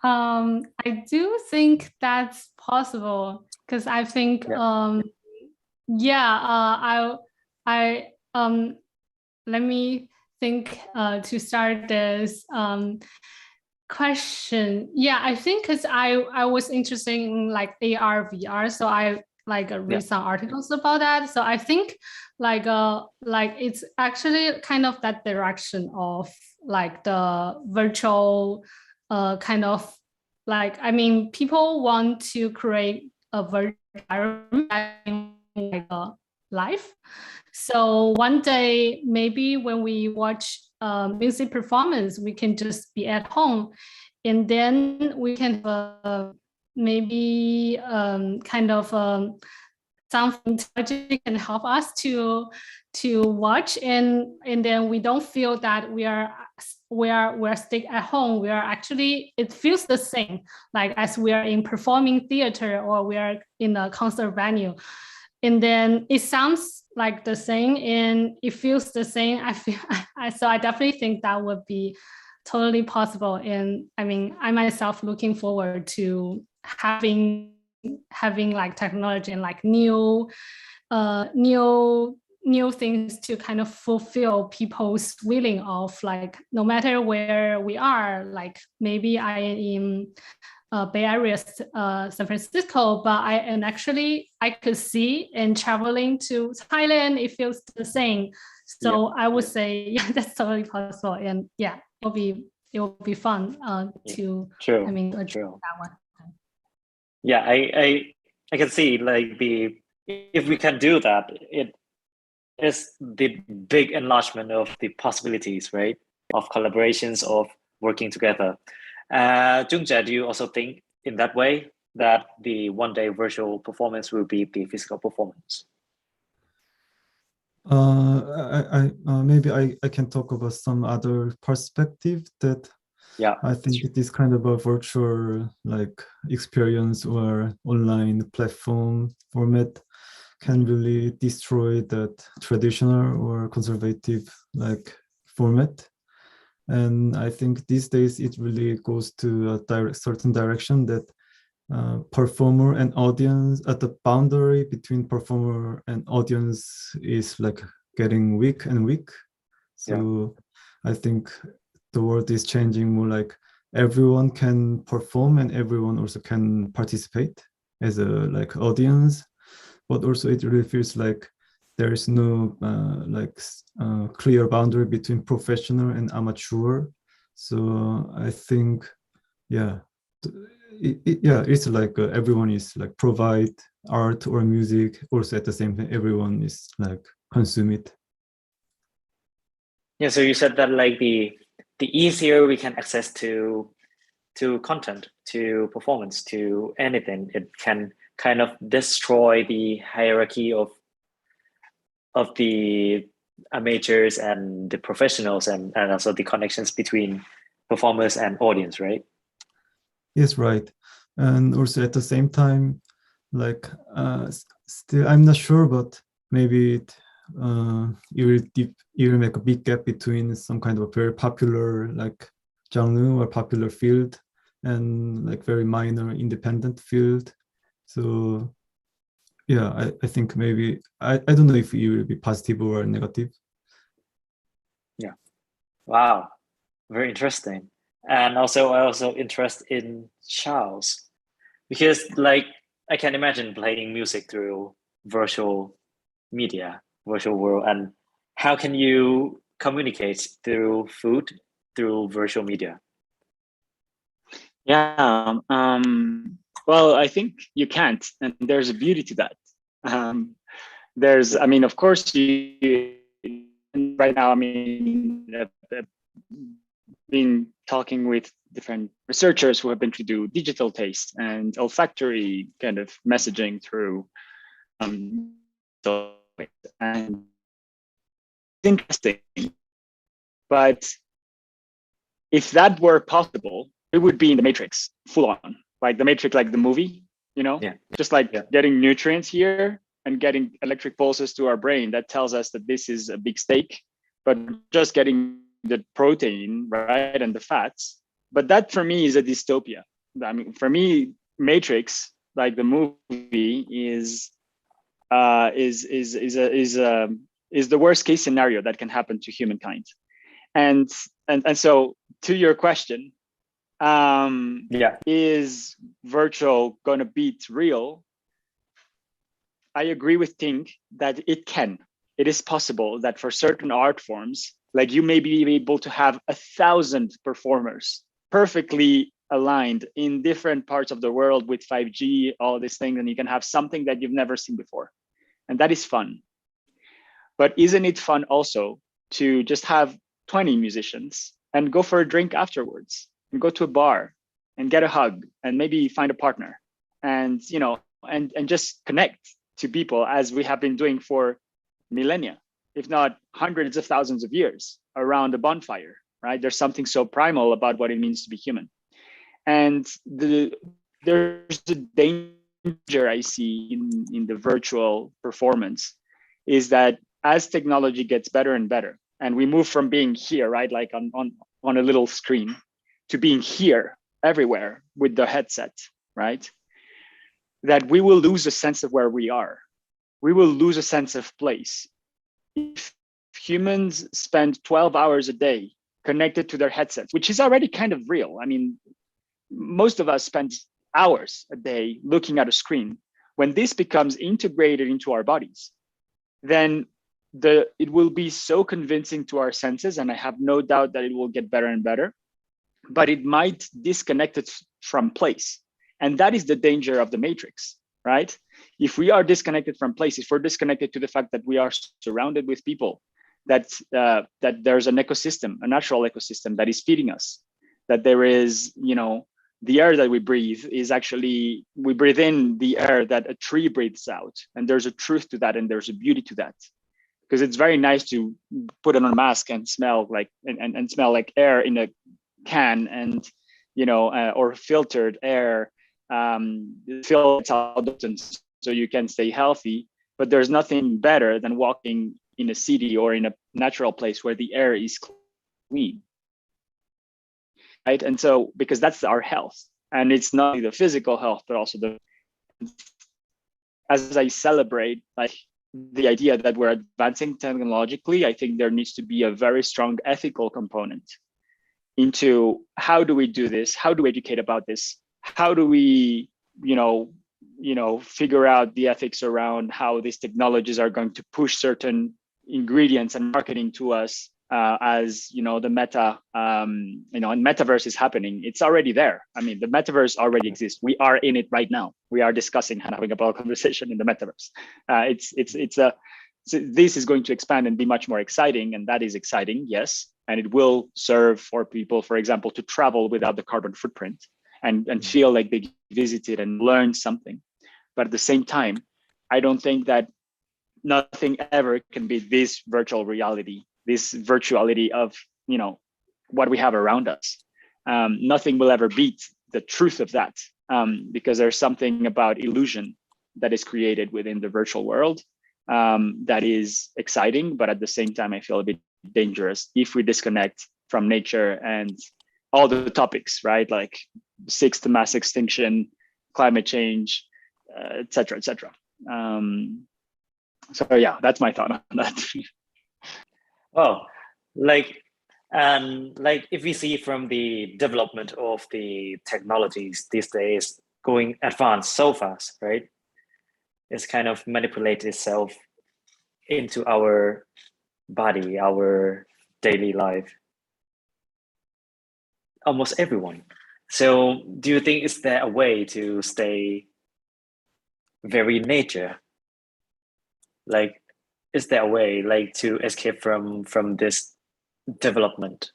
I do think that's possible because I think let me think to start this question. Yeah, I think because I was interested in like AR, VR, so I like read some articles about that. So I think like it's actually kind of that direction of like the virtual kind of like, I mean, people want to create a virtual environment like a life. So one day, maybe when we watch music performance, we can just be at home, and then we can maybe kind of something technology can help us to watch, and then we don't feel that we're stuck at home. We are actually, it feels the same like as we are in performing theater or we are in a concert venue, and then it sounds like the same and it feels the same. So I definitely think that would be totally possible. And I mean, I myself looking forward to having like technology and like new things to kind of fulfill people's willing of like, no matter where we are, like maybe I am in Bay Area, San Francisco, but I could see and traveling to Thailand, it feels the same. So I would say, yeah, that's totally possible. And yeah, it will be fun to, I mean, achieve that one. Yeah, I can see like if we can do that, it is the big enlargement of the possibilities, right? Of collaborations, of working together. Jungjae, do you also think in that way that the one day virtual performance will be the physical performance? Maybe I can talk about some other perspective that I think this kind of a virtual like experience or online platform format can really destroy that traditional or conservative like format. And I think these days it really goes to a certain direction that performer and audience, at the boundary between performer and audience is like getting weak and weak. So I think the world is changing more like everyone can perform and everyone also can participate as a like audience, but also it really feels like there is no clear boundary between professional and amateur. So I think, it's like everyone is like provide art or music. Also at the same time, everyone is like consume it. Yeah. So you said that like the easier we can access to content, to performance, to anything, it can kind of destroy the hierarchy of the amateurs and the professionals, and also the connections between performers and audience, right? Yes, right. And also at the same time, like still I'm not sure, but maybe it will make a big gap between some kind of a very popular like genre or popular field and like very minor independent field. So yeah, I think maybe I don't know if it will be positive or negative. Yeah. Wow. Very interesting. And also, I also interest in Charles, because like I can imagine playing music through virtual media, virtual world, and how can you communicate through food through virtual media? Yeah. Well, I think you can't, and there's a beauty to that. I mean, of course, right now, I mean, been talking with different researchers who have been to do digital taste and olfactory kind of messaging through and it's interesting. But if that were possible, it would be in the Matrix, full on, like the Matrix, like the movie, just like getting nutrients here and getting electric pulses to our brain that tells us that this is a big steak, but just getting the protein, right, and the fats. But that for me is a dystopia. I mean, for me, Matrix, like the movie, is the worst case scenario that can happen to humankind. And so to your question, is virtual going to beat real? I agree with Ting that it can. It is possible that for certain art forms, like you may be able to have 1,000 performers perfectly aligned in different parts of the world with 5G, all these things, and you can have something that you've never seen before. And that is fun. But isn't it fun also to just have 20 musicians and go for a drink afterwards and go to a bar and get a hug and maybe find a partner and, and just connect to people as we have been doing for millennia, if not hundreds of thousands of years around a bonfire, right? There's something so primal about what it means to be human. And there's a danger I see in the virtual performance is that as technology gets better and better, and we move from being here, right, like on a little screen, to being here everywhere with the headset, right, that we will lose a sense of where we are. We will lose a sense of place. If humans spend 12 hours a day connected to their headsets, which is already kind of real. I mean, most of us spend hours a day looking at a screen. When this becomes integrated into our bodies, then it will be so convincing to our senses, and I have no doubt that it will get better and better, but it might disconnect it from place. And that is the danger of the Matrix, right? If we are disconnected from place, if we're disconnected to the fact that we are surrounded with people, that there's an ecosystem, a natural ecosystem that is feeding us, that there is, the air that we breathe is actually, we breathe in the air that a tree breathes out. And there's a truth to that, and there's a beauty to that. Because it's very nice to put on a mask and smell like and smell like air in a can, and or filtered air, filtered so you can stay healthy. But there's nothing better than walking in a city or in a natural place where the air is clean, right? And so, because that's our health, and it's not only the physical health, but also as I celebrate like the idea that we're advancing technologically, I think there needs to be a very strong ethical component into how do we do this? How do we educate about this? How do we, figure out the ethics around how these technologies are going to push certain ingredients and marketing to us as the meta, and metaverse is happening. It's already there. I mean, the metaverse already exists. We are in it right now. We are discussing and having a conversation in the metaverse. This is going to expand and be much more exciting, and that is exciting, yes. And it will serve for people, for example, to travel without the carbon footprint and feel like they visited and learned something. But at the same time, I don't think that nothing ever can be this virtual reality, this virtuality of what we have around us. Nothing will ever beat the truth of that, because there's something about illusion that is created within the virtual world that is exciting, but at the same time I feel a bit dangerous if we disconnect from nature and all the topics, right, like sixth mass extinction, climate change, et cetera, et cetera. So yeah, that's my thought on that. Well, like And like if we see from the development of the technologies these days going advanced so fast, right? It's kind of manipulated itself into our body, our daily life. Almost everyone. So do you think is there a way to stay very nature? Like, is there a way like to escape from this development?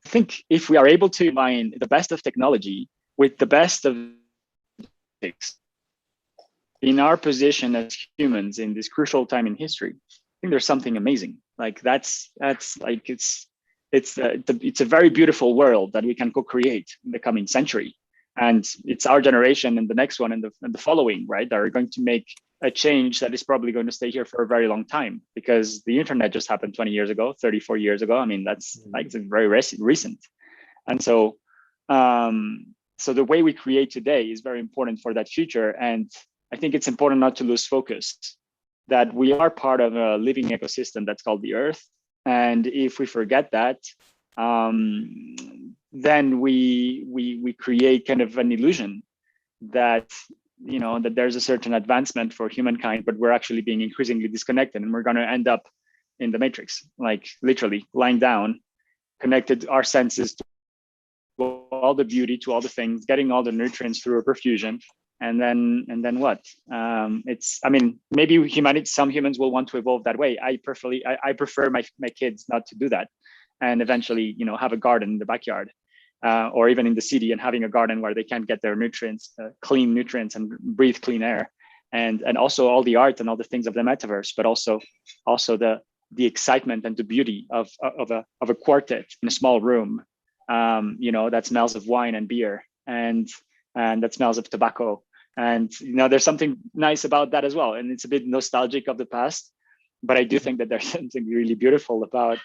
I think if we are able to combine the best of technology with the best of ethics in our position as humans in this crucial time in history, I think there's something amazing. Like that's like it's a very beautiful world that we can co-create in the coming century, and it's our generation and the next one and the following, right, that are going to make a change that is probably going to stay here for a very long time, because the internet just happened 20 years ago, 34 years ago. I mean, that's like it's very recent. And so so the way we create today is very important for that future. And I think it's important not to lose focus that we are part of a living ecosystem that's called the Earth. And if we forget that, then we create kind of an illusion that, you know, that there's a certain advancement for humankind, but we're actually being increasingly disconnected, and we're going to end up in the matrix, like literally lying down, connected our senses to all the beauty, to all the things, getting all the nutrients through a perfusion. And then what? It's, I mean, maybe humanity, some humans will want to evolve that way. I prefer my kids not to do that, and eventually, you know, have a garden in the backyard, or even in the city, and having a garden where they can get their nutrients, clean nutrients, and breathe clean air, and also all the art and all the things of the metaverse, but also the excitement and the beauty of a quartet in a small room, you know, that smells of wine and beer, and that smells of tobacco. And, you know, there's something nice about that as well. And it's a bit nostalgic of the past, but I do think that there's something really beautiful about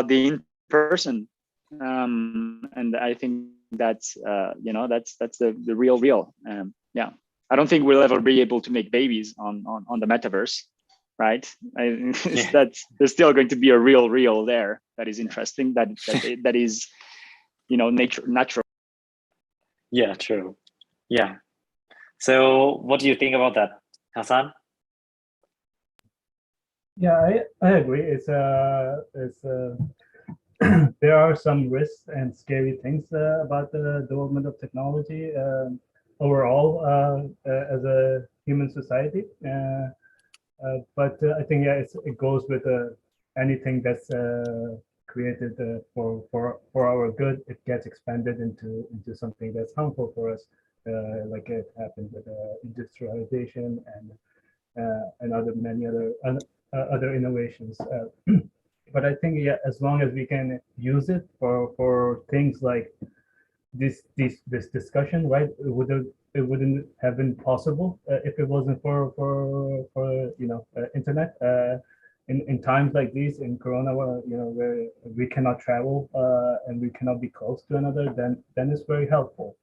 the in-person. And I think that's, you know, that's the real. Yeah. I don't think we'll ever be able to make babies on the metaverse, right? That's, there's still going to be a real there that is interesting, that is, you know, natural. Yeah, true. Yeah. So what do you think about that, Hassan? Yeah, I agree. It's there are some risks and scary things about the development of technology overall as a human society. But I think, yeah, it goes with anything that's created for our good. It gets expanded into something that's harmful for us, like it happened with industrialization and many other innovations. But I think, yeah, as long as we can use it for things like this discussion, right? It wouldn't have been possible if it wasn't for you know, internet. In times like these, in Corona, you know, where we cannot travel and we cannot be close to another, then it's very helpful.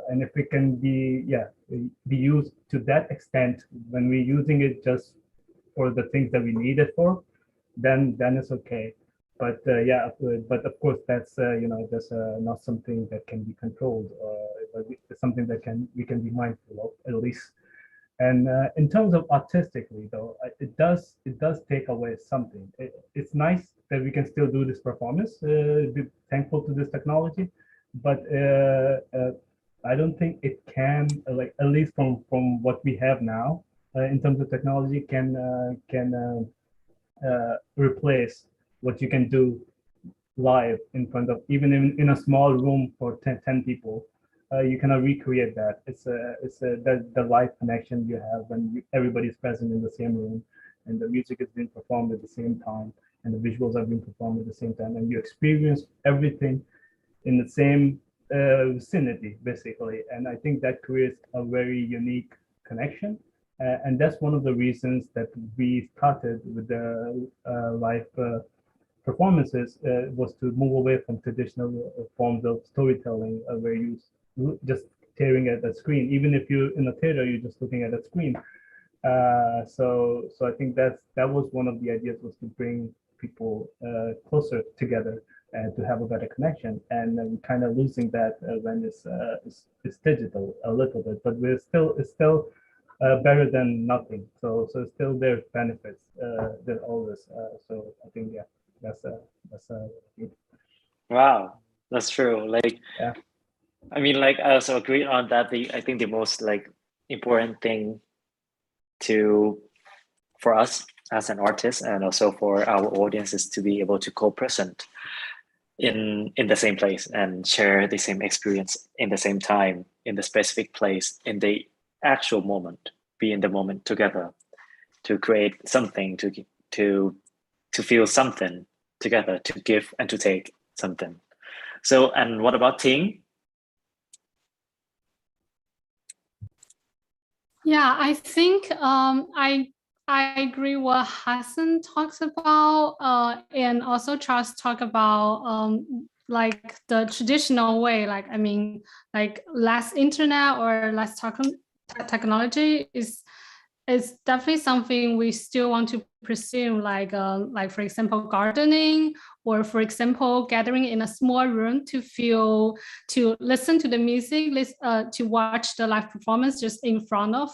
And if it can be used to that extent, when we're using it just for the things that we need it for, then it's okay. But yeah, but of course that's you know, that's not something that can be controlled. It's something that we can be mindful of, at least. And in terms of artistically, though, it does take away something. It's nice that we can still do this performance, be thankful to this technology, but I don't think it can, like, at least from what we have now in terms of technology, can replace what you can do live in front of, even in a small room for 10 people. You cannot recreate that. It's the live connection you have when everybody's present in the same room, and the music is being performed at the same time, and the visuals are being performed at the same time, and you experience everything in the same vicinity, basically. And I think that creates a very unique connection. And that's one of the reasons that we started with the live performances, was to move away from traditional forms of storytelling, where you just staring at the screen. Even if you're in a theater, you're just looking at a screen. So I think that was one of the ideas, was to bring people closer together and to have a better connection. And we're kind of losing that when it's digital a little bit, but it's still better than nothing. So still there's benefits. There's always. So I think that's Wow, that's true. Like, yeah. I mean, like, I also agree on that. I think the most important thing for us as an artist and also for our audience is to be able to co-present in the same place and share the same experience in the same time, in the specific place, in the actual moment, be in the moment together, to create something, to feel something together, to give and to take something. So, and what about Ting? Yeah, I think I agree what Hassan talks about, and also Charles talk about like the traditional way, like I mean, like less internet or less technology is definitely something we still want to pursue, like for example gardening, or for example gathering in a small room to listen to the music, to watch the live performance just in front of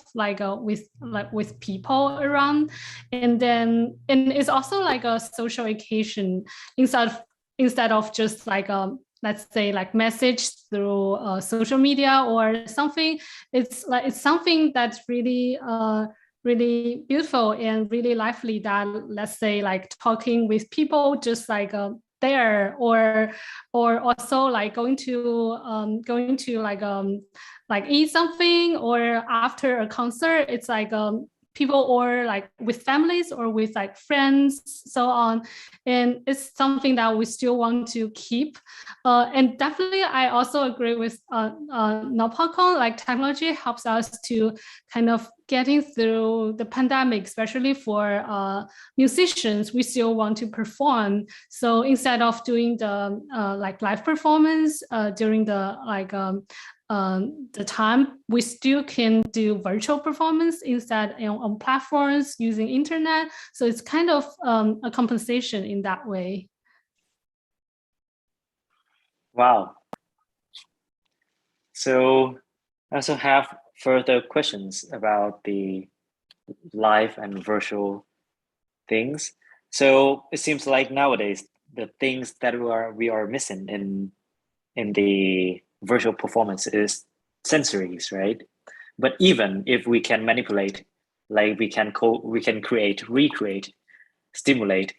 with people around. And it's also like a social occasion instead of just like let's say like message through social media or something. It's something that's really really beautiful and really lively, that let's say like talking with people just like there, or also like going to like eat something, or after a concert it's like people, or like with families or with like friends, so on. And it's something that we still want to keep. And definitely I also agree with Nopalcon, like technology helps us to kind of getting through the pandemic, especially for musicians. We still want to perform. So instead of doing the like live performance during the time, we still can do virtual performance instead, on platforms using internet. So it's kind of a compensation in that way. Wow. So I also have further questions about the live and virtual things. So it seems like nowadays the things that we are missing in the virtual performance is sensories, right? But even if we can manipulate, like we can create, recreate, stimulate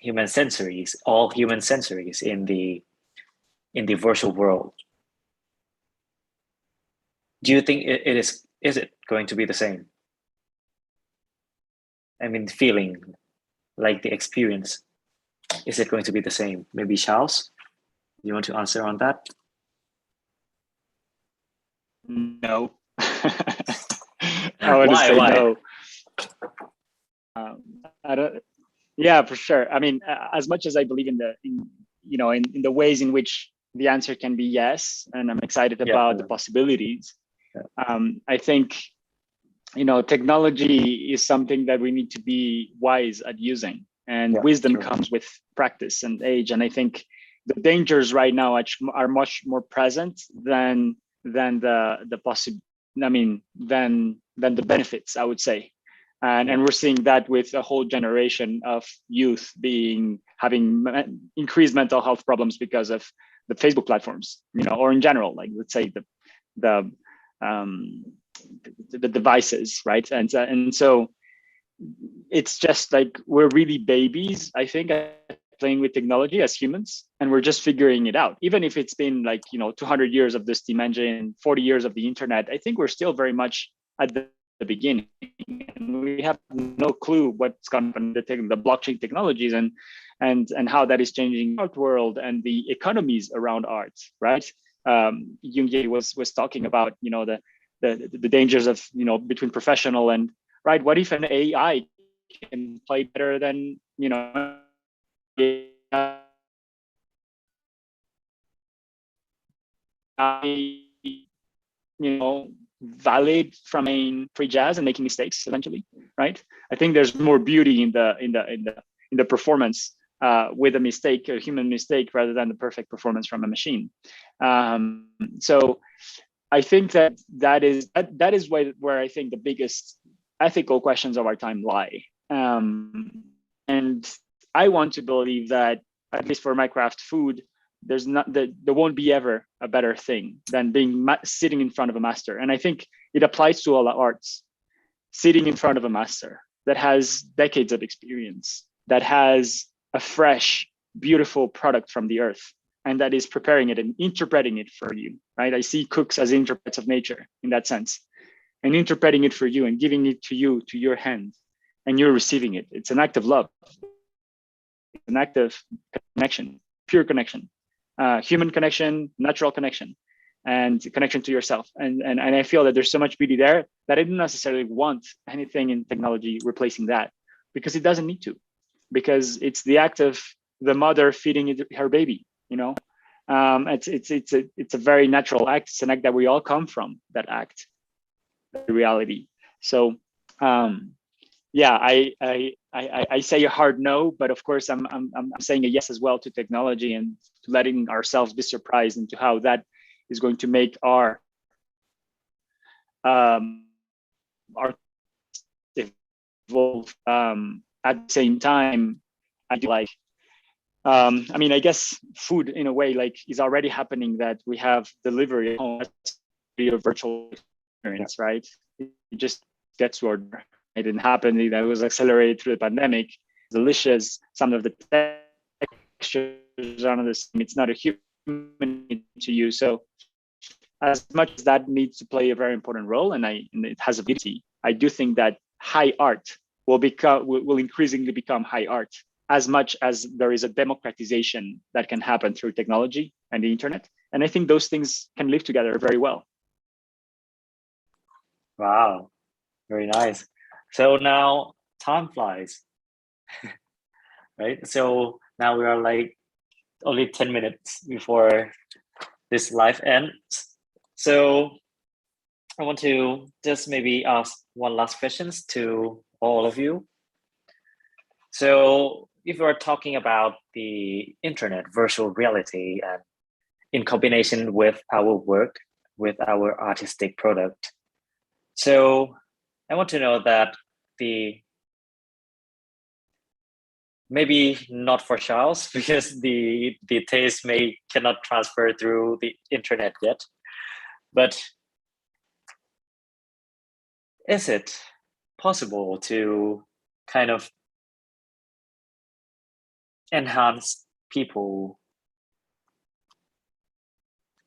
all human sensories in the virtual world. Do you think is it going to be the same? I mean, feeling, like the experience, is it going to be the same? Maybe Charles, you want to answer on that? No. I would say Why? no. I don't. Yeah, for sure. I mean, as much as I believe in the ways in which the answer can be yes, and I'm excited about the possibilities. I think technology is something that we need to be wise at using, and wisdom comes with practice and age. And I think the dangers right now are much more present than the benefits, I would say. And we're seeing that with a whole generation of youth having increased mental health problems because of the Facebook platforms, or in general, like let's say the devices, right? And so it's just like we're really babies, I think, playing with technology as humans, and we're just figuring it out. Even if it's been 200 years of the steam engine, 40 years of the internet, I think we're still very much at the beginning, and we have no clue what's going to happen. The blockchain technologies and how that is changing the art world and the economies around art, right? Jung was talking about the dangers of between professional and right. What if an AI can play better than valid from main free jazz and making mistakes eventually, right? I think there's more beauty in the performance with a mistake, a human mistake, rather than the perfect performance from a machine. So I think that is where I think the biggest ethical questions of our time lie. And I want to believe that, at least for my craft food, there won't be ever a better thing than sitting in front of a master. And I think it applies to all the arts. Sitting in front of a master that has decades of experience, that has a fresh, beautiful product from the earth, and that is preparing it and interpreting it for you, right? I see cooks as interprets of nature in that sense, and interpreting it for you and giving it to you, to your hand, and you're receiving it. It's an act of love, an act of connection, pure connection, human connection, natural connection, and connection to yourself. And I feel that there's so much beauty there that I don't necessarily want anything in technology replacing that, because it doesn't need to, because it's the act of the mother feeding her baby, you know. It's a very natural act. It's an act that we all come from, that act, the reality. So yeah, I say a hard no, but of course I'm saying a yes as well to technology, and to letting ourselves be surprised into how that is going to make our evolve. At the same time, I do like, I mean, I guess food in a way like is already happening, that we have delivery at home, a virtual experience, right? It just gets to order. It didn't happen. That was accelerated through the pandemic. Delicious. Some of the textures are not the same. It's not a human to you. So as much as that needs to play a very important role, and it has a beauty, I do think that high art will increasingly become high art, as much as there is a democratization that can happen through technology and the internet. And I think those things can live together very well. Wow, very nice. So now time flies, right? So now we are like only 10 minutes before this live ends. So I want to just maybe ask one last questions to all of you. So if we're talking about the internet, virtual reality, and in combination with our work, with our artistic product. So I want to know that maybe not for Charles, because the taste cannot transfer through the internet yet, but is it possible to kind of enhance people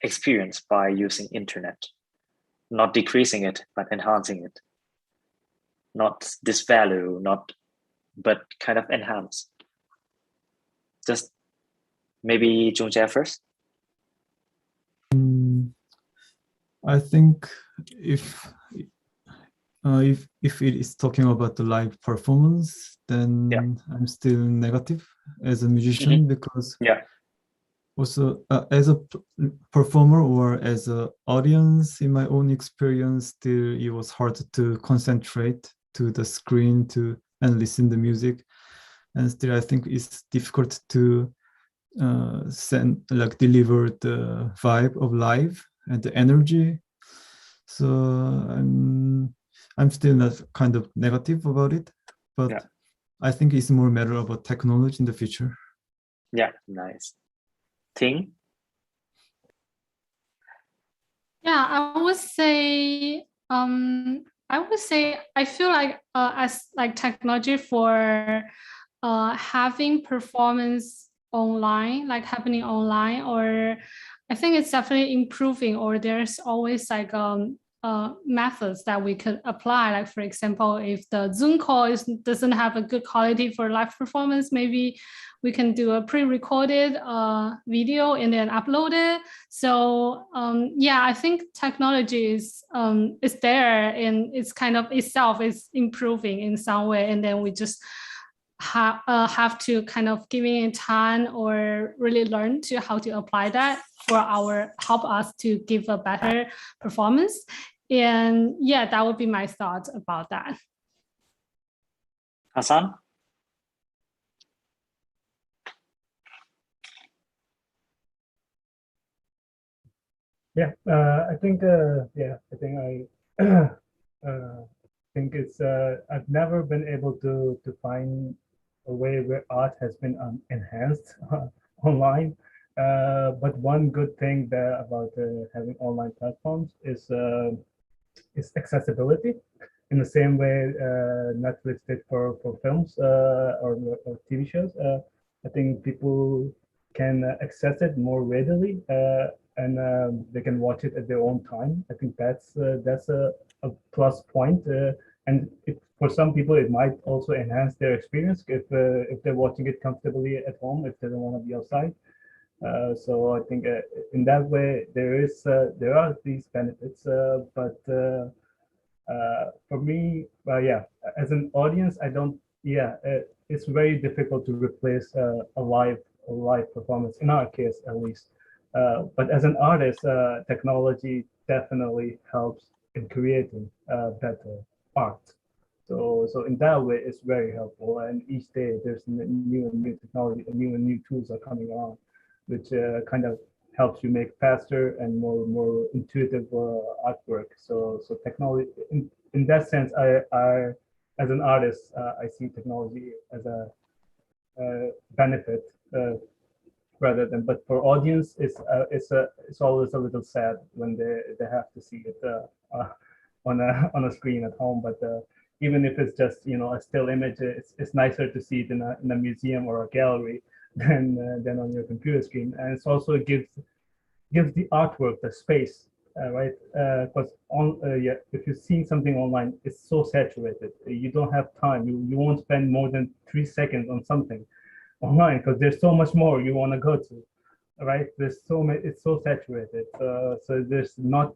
experience by using internet, not decreasing it, but enhancing it, not disvalue, but kind of enhance? Just maybe Jungjie first. I think if it is talking about the live performance, then I'm still negative as a musician, because also as a performer or as an audience, in my own experience, still it was hard to concentrate to the screen and listen to music, and still I think it's difficult to deliver the vibe of live and the energy. So I'm still not kind of negative about it, but I think it's more a matter about technology in the future. Yeah, nice. Ting? Yeah, I would say I feel like as like technology for having performance online, like happening online, or I think it's definitely improving, or there's always like methods that we could apply. Like for example, if the Zoom call doesn't have a good quality for live performance, maybe we can do a pre-recorded video and then upload it. So yeah, I think technology is there, and it's kind of itself is improving in some way, and then we just have to kind of giving it time or really learn to how to apply that for help us to give a better performance. And yeah, that would be my thoughts about that. Hassan? Yeah, I think think it's I've never been able to find a way where art has been enhanced online. But one good thing about having online platforms is accessibility. In the same way Netflix did for films or TV shows. I think people can access it more readily and they can watch it at their own time. I think that's a plus point. And for some people, it might also enhance their experience if they're watching it comfortably at home, if they don't want to be outside. So I think in that way there are these benefits, but for me, yeah, as an audience, I don't. Yeah, it's very difficult to replace a live performance in our case, at least. But as an artist, technology definitely helps in creating better art. So in that way, it's very helpful. And each day, there's new and new technology, new and new tools are coming along, which kind of helps you make faster and more intuitive artwork. So technology in that sense, I as an artist, I see technology as a benefit rather than. But for audience, it's always a little sad when they have to see it on a screen at home. But even if it's just a still image, it's nicer to see it in a museum or a gallery than on your computer screen. And it's also gives the artwork the space, right? Because if you're seeing something online, it's so saturated. You don't have time. You won't spend more than 3 seconds on something online because there's so much more you want to go to, right? There's so many. It's so saturated. So there's not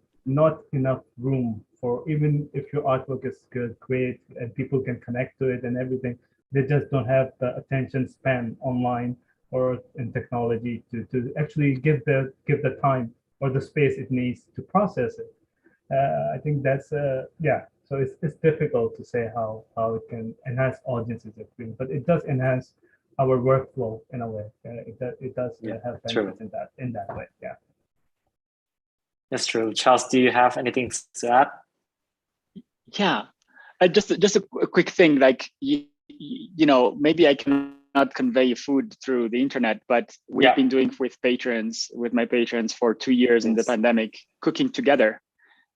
enough room for, even if your artwork is good, great, and people can connect to it and everything, they just don't have the attention span online or in technology to actually give the time or the space it needs to process it. I think that's yeah. So it's difficult to say how it can enhance audiences experience, but it does enhance our workflow in a way. It does have benefits in that way. Yeah. That's true. Charles, do you have anything to add? Yeah, just a quick thing. Like maybe I cannot convey food through the internet, but we've been doing with my patrons for 2 years in the pandemic, cooking together.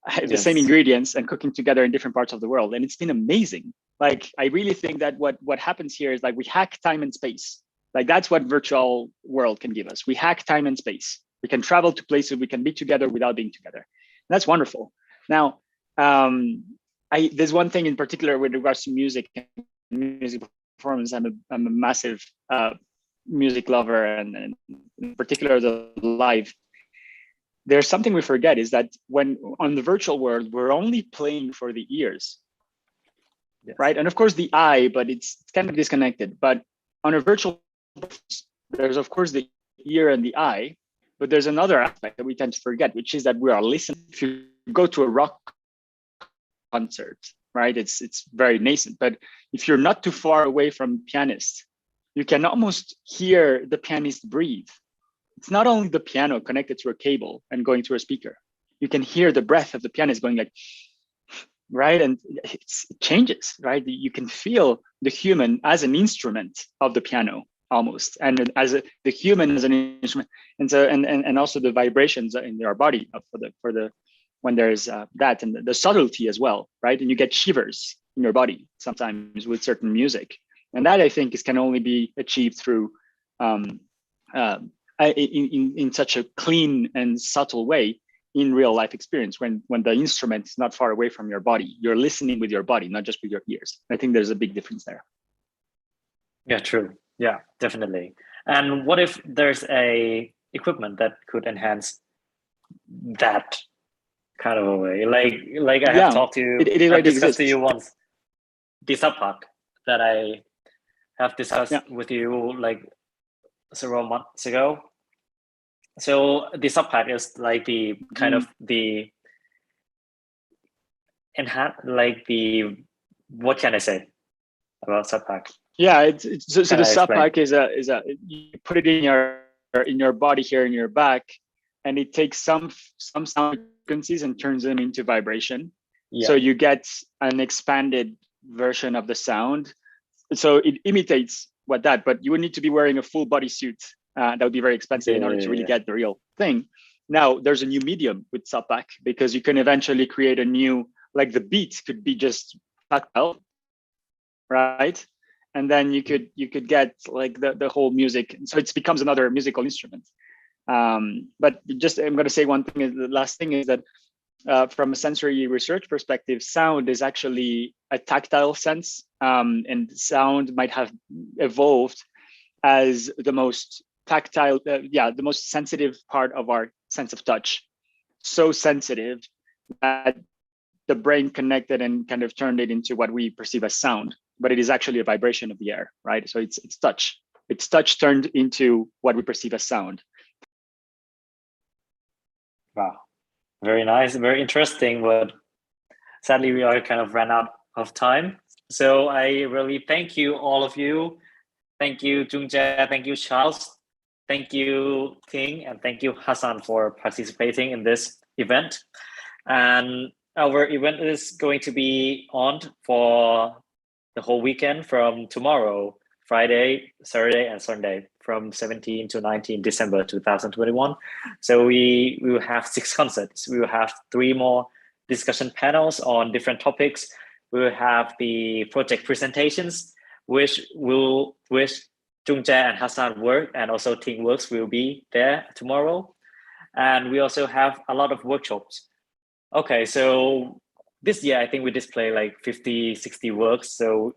I have the same ingredients and cooking together in different parts of the world, and it's been amazing. Like, I really think that what happens here is like we hack time and space. Like, that's what virtual world can give us. We hack time and space. We can travel to places, we can be together without being together. And that's wonderful. Now, there's one thing in particular with regards to music and music performance. I'm a massive music lover, and in particular the live. There's something we forget, is that when on the virtual world, we're only playing for the ears, right? And of course the eye, but it's kind of disconnected. But on a virtual, there's of course the ear and the eye, but there's another aspect that we tend to forget, which is that we are listening. If you go to a rock concert, right, it's very nascent, but if you're not too far away from pianist, you can almost hear the pianist breathe. It's not only the piano connected to a cable and going through a speaker. You can hear the breath of the pianist going like, right? And it changes, right? You can feel the human as an instrument of the piano almost, and as the human as an instrument, and so and also the vibrations in our body for the when there's that, and the subtlety as well, right? And you get shivers in your body sometimes with certain music, and that I think can only be achieved through in such a clean and subtle way in real life experience, when the instrument is not far away from your body. You're listening with your body, not just with your ears. I think there's a big difference there. Yeah, true. Yeah, definitely. And what if there's a equipment that could enhance that kind of a way? Like I have talked to you, I've discussed to you once, the subpack that I have discussed with you like several months ago. So the subpack is like the kind of the enhance like the, what can I say about subpack? Yeah, so Can the I explain? subpack is a you put it in your body here in your back, and it takes some sound frequencies and turns them into vibration. Yeah. So you get an expanded version of the sound. So it imitates that, but you would need to be wearing a full body suit. That would be very expensive in order to really get the real thing. Now there's a new medium with subpack, because you can eventually create a new, like the beat could be just tactile, right? And then you could get like the whole music. So it becomes another musical instrument. But just, I'm going to say one thing, is the last thing is that from a sensory research perspective, sound is actually a tactile sense, and sound might have evolved as the most tactile, the most sensitive part of our sense of touch. So sensitive that the brain connected and kind of turned it into what we perceive as sound, but it is actually a vibration of the air, right? So it's touch. It's touch turned into what we perceive as sound. Wow, very nice, very interesting. But sadly, we are kind of ran out of time. So I really thank you, all of you. Thank you, Jungjae. Thank you, Charles. Thank you, Ting, and thank you, Hassan, for participating in this event. And our event is going to be on for the whole weekend from tomorrow, Friday, Saturday, and Sunday, from 17 to 19 December 2021. So we will have 6 concerts. We will have 3 more discussion panels on different topics. We will have the project presentations, which Jungjae and Hassan work, and also Ting Works will be there tomorrow. And we also have a lot of workshops. Okay, so this year, I think we display like 50, 60 works. So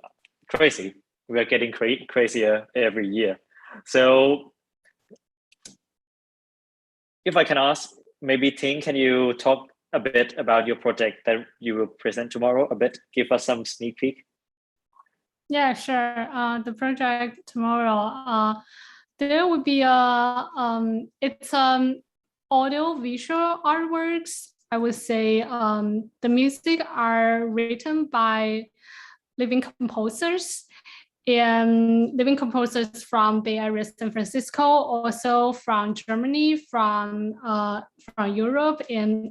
crazy. We are getting crazier every year. So if I can ask, maybe Ting, can you talk a bit about your project that you will present tomorrow a bit? Give us some sneak peek. Yeah, sure. The project tomorrow, there will be it's audio visual artworks. I would say the music are written by living composers, and living composers from Bay Area, San Francisco, also from Germany, from Europe, and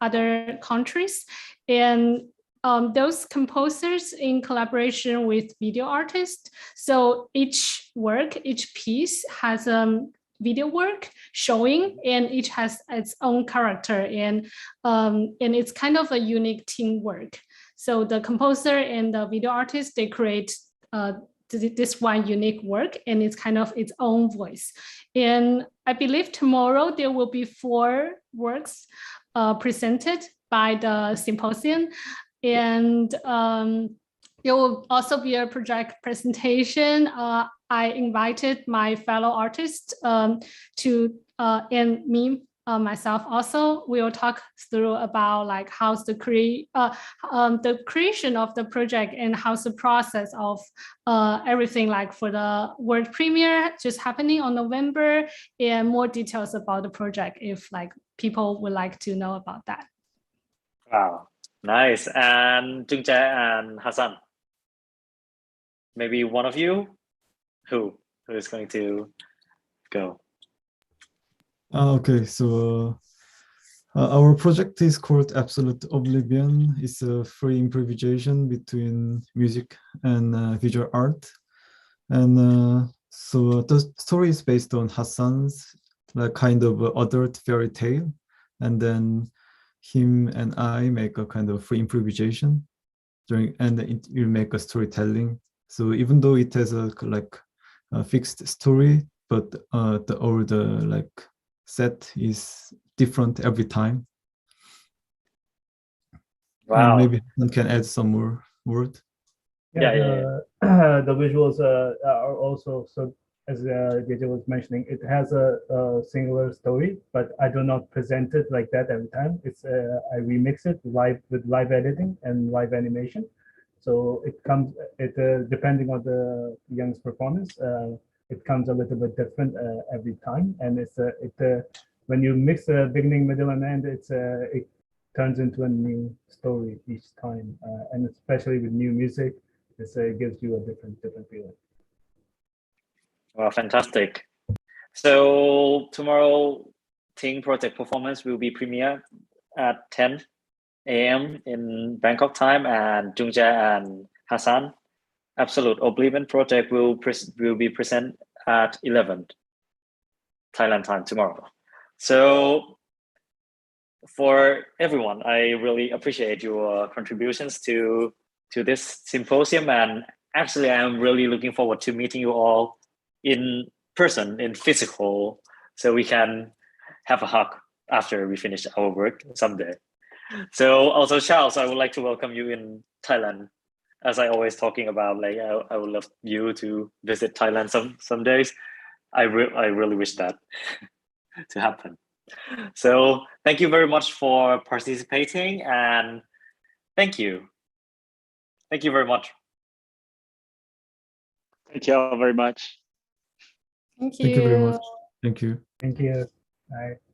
other countries. And those composers in collaboration with video artists. So each work, each piece has video work showing, and each has its own character, and it's kind of a unique teamwork. So the composer and the video artist, they create this one unique work, and it's kind of its own voice. And I believe tomorrow there will be 4 works presented by the symposium. And there will also be a project presentation. I invited my fellow artists to, and me, myself also, we will talk through about like how's the creation of the project, and how's the process of everything, like for the world premiere just happening on November, and more details about the project if like people would like to know about that. Wow, nice. And Jungjae and Hassan, maybe one of you, who is going to go? Okay, so our project is called Epsilon Oblivion. It's a free improvisation between music and visual art. And so the story is based on Hassan's like kind of adult fairy tale. And then him and I make a kind of free improvisation and it will make a storytelling. So even though it has a like a fixed story, but the like set is different every time. Wow. And maybe one can add some more word. The visuals are also, so as Gege was mentioning, it has a singular story, but I do not present it like that every time. It's I remix it with live editing and live animation. So it comes, depending on the young's performance, it comes a little bit different every time. And it's when you mix beginning, middle, and end, turns into a new story each time, and especially with new music, it gives you a different feeling. Well, fantastic. So tomorrow, Ting project performance will be premiere at 10 a.m. in Bangkok time, and Jungjae and Hassan Absolute Oblivion project will be present at 11 Thailand time tomorrow. So for everyone, I really appreciate your contributions to this symposium, and actually I'm really looking forward to meeting you all in person, in physical, so we can have a hug after we finish our work someday. So also, Charles, I would like to welcome you in Thailand. As I always talking about, like I would love you to visit Thailand some days. I really wish that to happen. So thank you very much for participating, and thank you. Thank you very much. Thank you all very much. Thank you. Thank you very much. Thank you. Thank you. Bye.